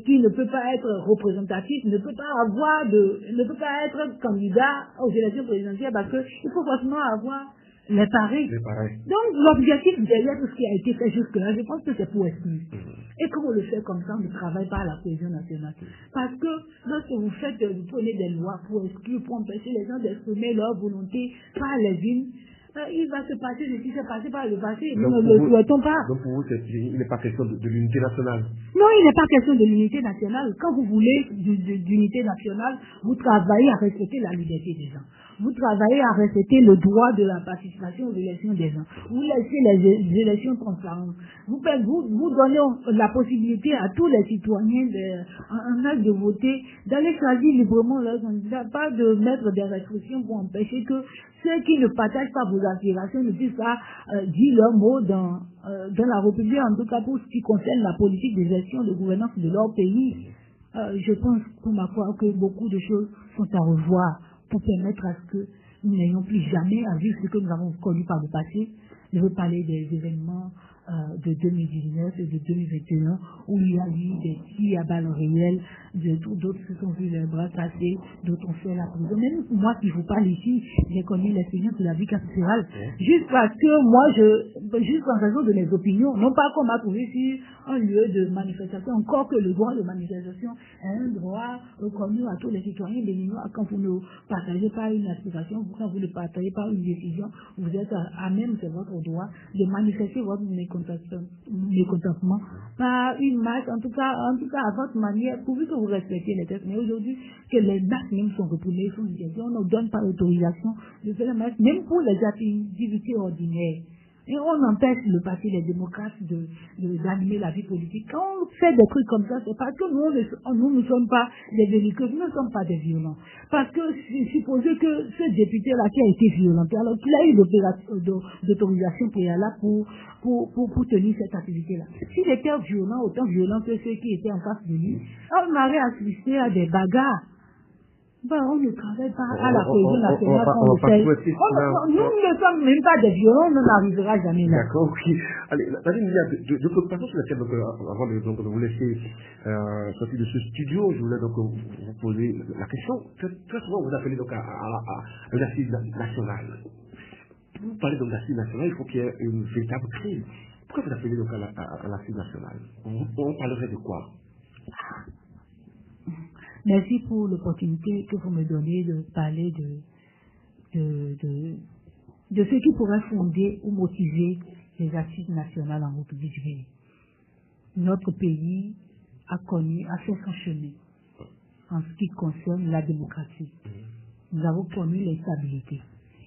[SPEAKER 3] qui ne peut pas être représentatif, ne peut pas être candidat aux élections présidentielles parce qu'il faut forcément avoir les paris. Donc l'objectif derrière tout ce qui a été fait jusque-là, je pense que c'est pour exclure. Et quand on le fait comme ça, on ne travaille pas à la cohésion nationale. Parce que lorsque vous prenez des lois pour exclure, pour empêcher les gens d'exprimer leur volonté par les unes, il va se passer ce qui s'est passé par le passé. Nous ne le souhaitons pas.
[SPEAKER 1] Donc pour vous, il n'est pas question de l'unité nationale.
[SPEAKER 3] Non, il n'est pas question de l'unité nationale. Quand vous voulez d'unité nationale, vous travaillez à respecter la liberté des gens. Vous travaillez à respecter le droit de la participation aux élections des gens. Vous laissez les élections transparentes. Vous donnez la possibilité à tous les citoyens en âge de voter, d'aller choisir librement leurs candidats, pas de mettre des restrictions pour empêcher que ceux qui ne partagent pas vos aspirations ne puissent pas dire leur mot dans la République, en tout cas pour ce qui concerne la politique de gestion de gouvernance de leur pays. Je pense pour ma part que beaucoup de choses sont à revoir pour permettre à ce que nous n'ayons plus jamais à vivre ce que nous avons connu par le passé. Je veux parler des événements de 2019 et de 2021 où il y a eu des tirs à balles réelles, d'autres se sont vus les bras cassés, d'autres ont fait la prison. Même moi qui vous parle ici, j'ai connu l'expérience de la vie carcérale. Juste parce que moi, juste en raison de mes opinions, non pas qu'on m'a trouvé sur un lieu de manifestation, encore que le droit de manifestation est un droit reconnu à tous les citoyens béninois. Quand vous ne partagez pas une aspiration, quand vous ne partagez pas une décision, vous êtes à même, c'est votre droit, de manifester votre mécontentement par une marche, en tout cas à votre manière, pourvu que vous respectez les textes. Mais aujourd'hui, que les marches même sont retournées, sont interdits, on ne donne pas l'autorisation de faire la marche, même pour les activités ordinaires. Et on empêche le parti des démocrates d'animer la vie politique. Quand on fait des trucs comme ça, c'est parce que nous ne sommes pas des belliqueux, nous ne sommes pas des violents. Parce que supposez que ce député-là qui a été violenté, alors qu'il a eu d'autorisation préalable pour tenir cette activité-là. S'il était violent, autant violent que ceux qui étaient en face de lui, on aurait assisté à des bagarres. On ne travaille pas à la cohésion nationale quand on fait. Nous ne sommes même pas des violents, on n'arrivera jamais là.
[SPEAKER 1] D'accord, ok. Allez, il y a deux préoccupations sur lesquelles, avant de vous laisser sortir de ce studio, je voulais donc vous poser la question. Très souvent, vous appelez donc à l'assise nationale. Pour vous parler donc d'assise nationale, il faut qu'il y ait une véritable crise. Pourquoi vous appelez donc à l'assise nationale? On parlerait de quoi?
[SPEAKER 3] Merci pour l'opportunité que vous me donnez de parler de ce qui pourrait fonder ou motiver les assises nationales en République du Bénin. Notre pays a fait son chemin en ce qui concerne la démocratie. Nous avons connu l'instabilité.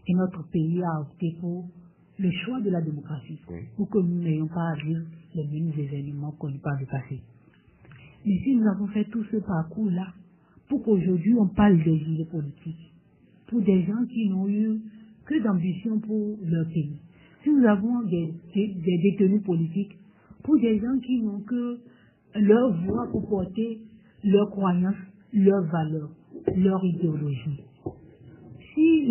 [SPEAKER 3] Et notre pays a opté pour le choix de la démocratie, pour que nous n'ayons pas à vivre les mêmes événements connus par le passé. Mais si nous avons fait tout ce parcours-là, pour qu'aujourd'hui on parle des gilets politiques, pour des gens qui n'ont eu que d'ambition pour leur pays. Si nous avons des détenus politiques, pour des gens qui n'ont que leur voix pour porter leurs croyances, leurs valeurs, leur idéologie. Si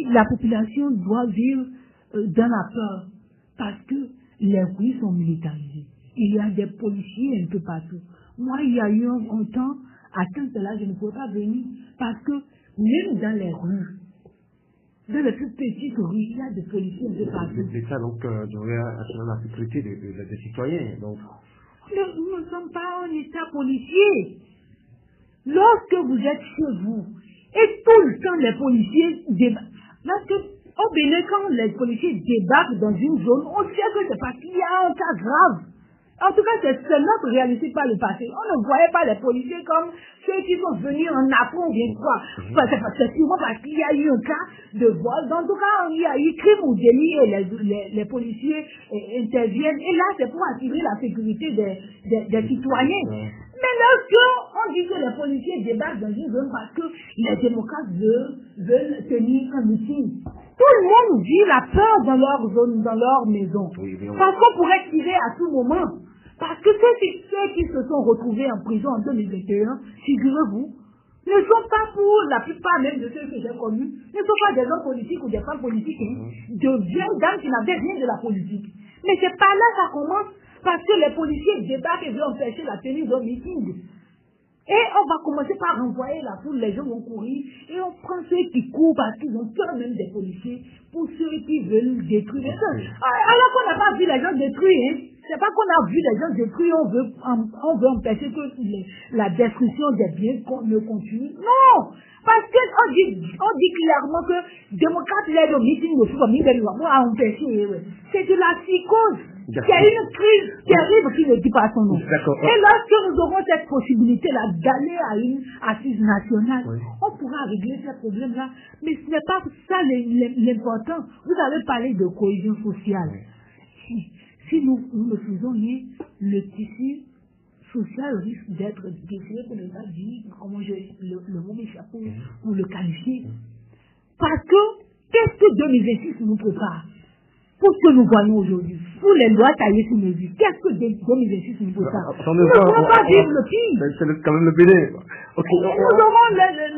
[SPEAKER 3] la population doit vivre dans la peur, parce que les rues sont militarisées, il y a des policiers un peu partout. Moi, il y a eu un temps, à ce temps-là, je ne pouvais pas venir, parce que même dans les rues, dans les plus petites rues, il y a des policiers un peu partout.
[SPEAKER 1] L'État, donc, devrait assurer la sécurité des citoyens, donc.
[SPEAKER 3] Nous ne sommes pas un État policier. Lorsque vous êtes chez vous, et tout le temps les policiers débarquent, parce que au Bénin, quand les policiers débarquent dans une zone, on sait que c'est parce qu'il y a un cas grave. En tout cas, c'est notre réalité par le passé. On ne voyait pas les policiers comme ceux qui sont venus en apprend ou bien quoi. C'est sûrement parce qu'il y a eu un cas de vol. En tout cas, il y a eu crime ou délit et les policiers interviennent. Et là, c'est pour assurer la sécurité des citoyens. Mais lorsque on dit que les policiers débarquent dans une zone parce que les démocrates veulent tenir un meeting, tout le monde vit la peur dans leur zone, dans leur maison. Parce qu'on pourrait tirer à tout moment. Parce que ceux qui se sont retrouvés en prison en 2021, figurez-vous, ne sont pas pour la plupart même de ceux que j'ai connus, ne sont pas des hommes politiques ou des femmes politiques, de vieilles dames qui n'avaient rien de la politique. Mais c'est par là que ça commence, parce que les policiers débarquent et veulent empêcher la tenue d'un meeting. Et on va commencer par renvoyer la foule, les gens vont courir, et on prend ceux qui courent parce qu'ils ont peur même des policiers, pour ceux qui veulent détruire. Alors qu'on n'a pas vu les gens détruire, c'est pas qu'on a vu les gens détruire, on veut empêcher que la destruction des biens ne continue. Non! Parce qu'on dit clairement que démocrate l'aide au meeting de famille à empêcher. C'est de la psychose. Il y a une crise terrible qui ne dit pas son nom. Et lorsque nous aurons cette possibilité-là d'aller à une assise nationale, on pourra régler ces problèmes-là. Mais ce n'est pas ça l'important. Vous avez parlé de cohésion sociale. Si nous ne faisons rien, le tissu social risque d'être déchiré, pour ne pas dire comment le mot m'échappe pour le qualifier. Parce que qu'est-ce que 2026 nous prépare pour ce que nous voyons aujourd'hui, pour les lois taillées sur mesure? Qu'est-ce que 2026 nous prépare? Nous ne pouvons pas vivre le pire.
[SPEAKER 1] C'est quand même le Bénin.
[SPEAKER 3] Nous aurons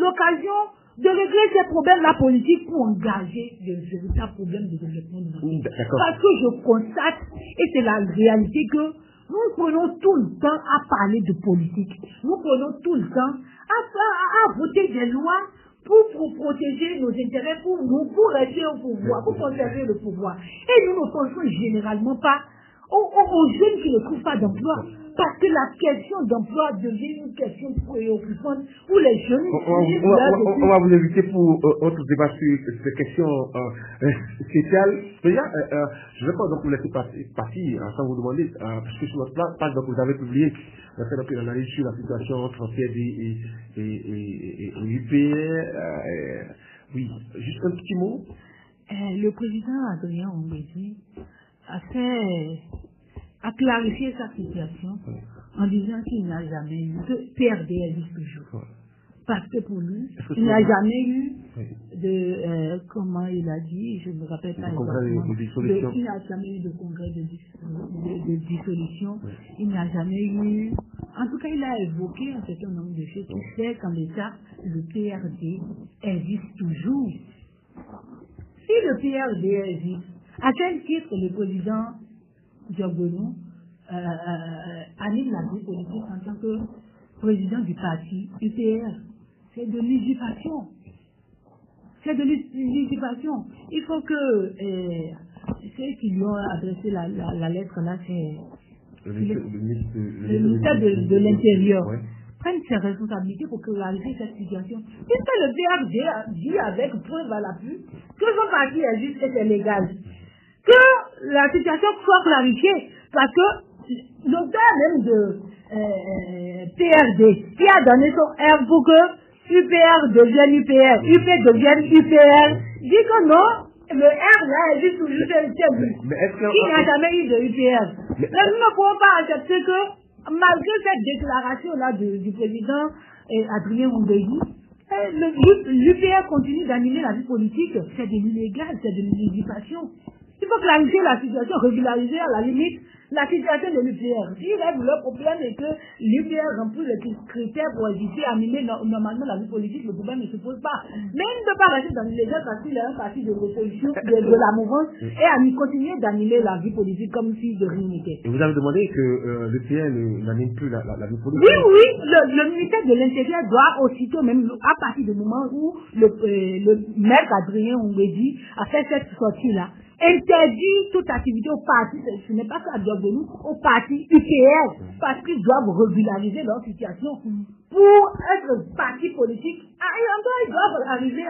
[SPEAKER 3] l'occasion de régler ces problèmes-là politiques pour engager de véritables problèmes de développement de notre pays. Parce que je constate, et c'est la réalité, que Nous prenons tout le temps à parler de politique. Nous prenons tout le temps à voter des lois pour protéger nos intérêts, pour rester au pouvoir, pour conserver le pouvoir. Et nous ne pensons généralement pas aux jeunes qui ne trouvent pas d'emploi. Parce que la question d'emploi devient une question préoccupante où les jeunes...
[SPEAKER 1] On va vous inviter pour autre débat sur ces questions spéciales. Déjà, je ne vais pas donc vous laisser partir sans vous demander, parce que sur votre page, donc, vous avez publié une analyse sur la situation entre CFD et l'UPR. Oui, juste un petit mot.
[SPEAKER 3] Le président Adrien Ombédi a clarifié sa situation en disant qu'il n'a jamais eu que PRD existe toujours. Parce que pour lui, il n'a jamais eu de, comment il a dit, je ne me rappelle pas exactement, il n'a jamais eu de congrès de dissolution, il n'a jamais eu, en tout cas il a évoqué un certain nombre de choses qui fait qu'en l'état, le PRD existe toujours. Si le PRD existe, à quel titre le président Diogonu anime la vie politique en tant que président du parti UPR? C'est de l'usurpation. C'est de l'usurpation. Il faut que ceux qui lui ont adressé la lettre là, c'est le ministère de l'Intérieur, prennent ses responsabilités pour clarifier cette situation. Puisque le PRD dit avec preuve à l'appui que son parti est juste et c'est légal. Que la situation soit clarifiée, parce que l'auteur même de PRD, qui a donné son R pour que UPR devienne UPR, UP devienne UPR, dit que non, le R là est juste toujours il n'y a jamais eu de UPR. Mais nous ne pouvons pas accepter que, malgré cette déclaration là du président Adrien Ombédi, l'UPR continue d'animer la vie politique. C'est de l'illégal, c'est de l'usurpation. Il faut clarifier la situation, régulariser à la limite la situation de l'UPR. Si le problème est que l'UPR remplit les critères pour exister, animer normalement la vie politique, le problème ne se pose pas. Mais il ne peut pas rester dans l'illégal parce qu'il est un parti de l'opposition, de la mouvance, et à continuer d'animer la vie politique comme si de rien n'était.
[SPEAKER 1] Et vous avez demandé que l'UPR n'anime plus la vie politique?
[SPEAKER 3] Oui, le ministère de l'Intérieur doit aussitôt, même à partir du moment où le maître Adrien Ombédi a fait cette sortie-là, interdit toute activité au parti, ce n'est pas ça de nous, au parti UPR, parce qu'ils doivent régulariser leur situation. Pour être parti politique, ils doivent arriver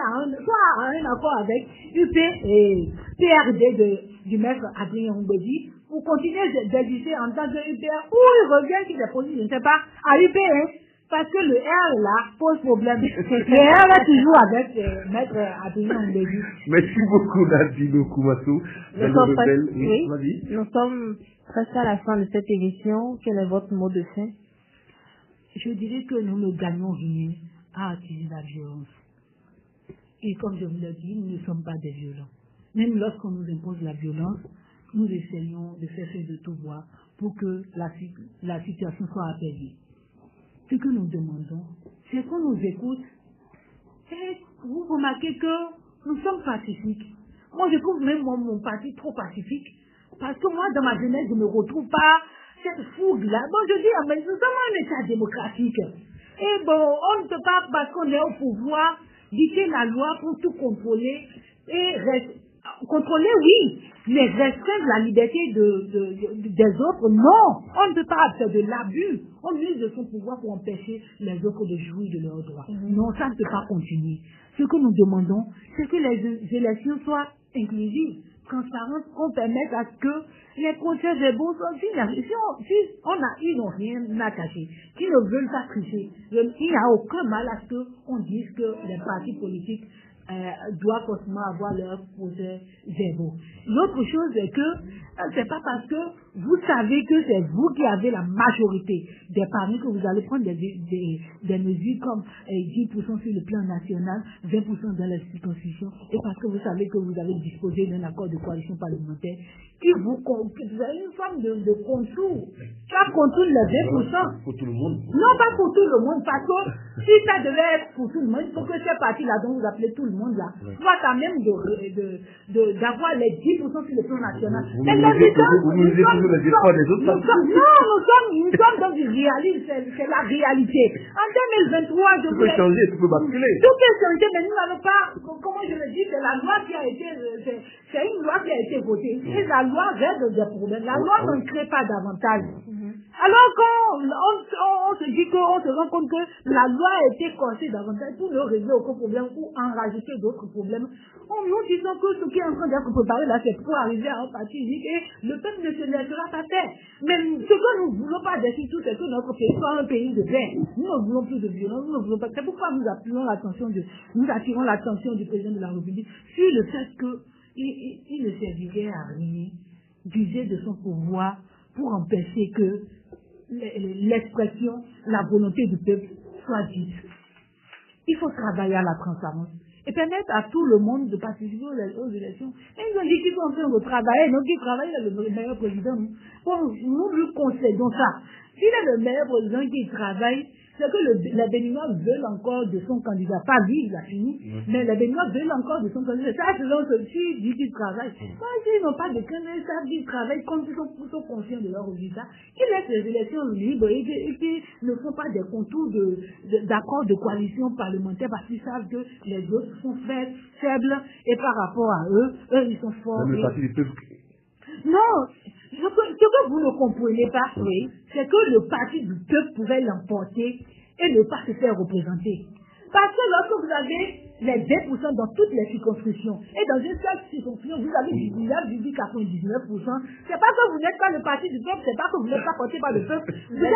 [SPEAKER 3] soit à un accord avec UP et PRD du maître Adrien Ombédi pour continuer d'exister en tant que UPR, ou ils reviennent sur des positions, je ne sais pas, à UPR. Parce que le R là pose problème. Le R est toujours avec maître Adrien Ombédi.
[SPEAKER 1] Merci beaucoup Nadine Koumassou.
[SPEAKER 2] Nous sommes presque à la fin de cette émission. Quel est votre mot de fin?
[SPEAKER 3] Je dirais que nous ne gagnons rien à utiliser la violence. Et comme je vous l'ai dit, nous ne sommes pas des violents. Même lorsqu'on nous impose la violence, nous essayons de faire de tout voir pour que la situation soit apaisée. Ce que nous demandons, c'est qu'on nous écoute. Et vous remarquez que nous sommes pacifiques. Moi, je trouve même mon parti trop pacifique. Parce que moi, dans ma jeunesse, je ne retrouve pas cette fougue-là. Bon, je dis, mais nous sommes un État démocratique. Et bon, on ne peut pas, parce qu'on est au pouvoir, dicter la loi pour tout contrôler. Et contrôler, oui, mais restreindre la liberté des autres, non. On ne peut pas faire de l'abus. On use de son pouvoir pour empêcher les autres de jouir de leurs droits. Non, ça ne peut pas continuer. Ce que nous demandons, c'est que les élections soient inclusives, transparentes, qu'on permette à ce que les procès-verbaux soient finalisés. Si ils n'ont rien à cacher, qui ne veulent pas tricher, il n'y a aucun mal à ce qu'on dise que les partis politiques doivent forcément avoir leur procès-verbaux. L'autre chose est que c'est pas parce que vous savez que c'est vous qui avez la majorité des partis que vous allez prendre des mesures comme 10% sur le plan national, 20% dans la constitution, et parce que vous savez que vous avez disposé d'un accord de coalition parlementaire qui vous avez une forme de contour. Ça contourne les 20%.
[SPEAKER 1] Pour tout le monde.
[SPEAKER 3] Non, pas pour tout le monde, parce que si ça devait être pour tout le monde, il faut que ces partis-là dont vous appelez tout le monde là, soit quand même d'avoir les 10% sur le plan national.
[SPEAKER 1] Vous nous toujours les efforts des autres partis.
[SPEAKER 3] Nous sommes dans du réalisme, c'est la réalité. En 2023,
[SPEAKER 1] tu peux changer, tu peux basculer.
[SPEAKER 3] Tout peut changer, mais nous n'avons pas, comment je le dis, c'est la loi qui a été, c'est une loi qui a été votée. Et la loi règle des problèmes. La loi ne crée pas davantage. Alors qu'on se dit qu'on se rend compte que la loi a été corsée davantage pour ne régler aucun problème ou en rajouter d'autres problèmes. Nous disons que ce qui est en train d'être préparé là, c'est pour arriver à un parti unique et le peuple ne se laissera pas faire. Mais ce que nous ne voulons pas dessus tout, c'est que notre pays soit un pays de paix. Nous ne voulons plus de violence, nous ne voulons pas. C'est pourquoi nous attirons l'attention du président de la République sur le fait qu'il ne servirait à rien d'user de son pouvoir pour empêcher que l'expression, la volonté du peuple soit dite. Il faut travailler à la transparence et permettre à tout le monde de participer aux élections. Et ils ont dit qu'ils sont en train de travailler, donc ils travaillent avec le meilleur président. Bon, nous lui concédons ça. S'il est le meilleur président qui travaille, c'est que les Béninois veulent encore de son candidat. Pas lui, il a fini, mais les Béninois veulent encore de son candidat. Ça, c'est donc ceux qui disent qu'ils travaillent. Moi, s'ils n'ont pas de candidat, ils savent qu'ils travaillent comme ils sont conscients de leur résultat. Qu'ils laissent les élections libres et qu'ils ne font pas des contours d'accords de coalition parlementaire parce qu'ils savent que les autres sont faibles et par rapport à eux, ils sont forts.
[SPEAKER 1] Même le parti du peuple.
[SPEAKER 3] Non, ce que vous ne comprenez pas, c'est que le parti du peuple pouvait l'emporter et ne pas se faire représenter. Parce que lorsque vous avez les 2% dans toutes les circonscriptions, et dans une seule circonscription, vous avez du 99%, c'est pas que vous n'êtes pas le parti du peuple, c'est pas que vous n'êtes pas porté par le peuple. Vous êtes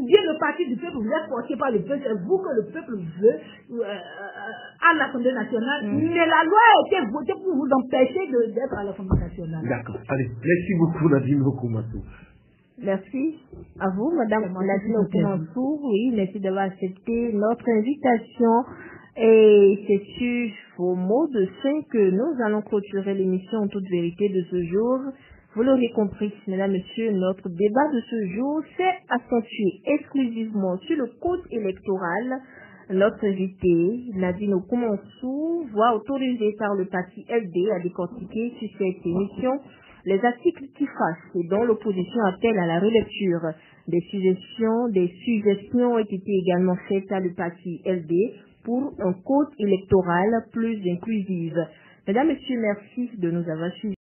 [SPEAKER 3] bien le parti du peuple, vous êtes porté par le peuple, c'est vous que le peuple veut à l'Assemblée nationale, mais la loi a été votée pour vous empêcher d'être à l'Assemblée nationale.
[SPEAKER 1] D'accord, allez, merci beaucoup Nadine Okumatou.
[SPEAKER 2] Merci à vous, Madame Nadine Okumatou. Oui, merci d'avoir accepté notre invitation. Et c'est sur vos mots de fin que nous allons clôturer l'émission en toute vérité de ce jour. Vous l'aurez compris, mesdames, messieurs, notre débat de ce jour s'est accentué exclusivement sur le code électoral. Notre invité, Nadine Okumatou, voit autorisé par le parti LD à décortiquer sur cette émission les articles qui fâchent et dont l'opposition appelle à la relecture. Des suggestions ont été également faites à le parti LD pour un code électoral plus inclusif. Mesdames, Messieurs, merci de nous avoir suivis.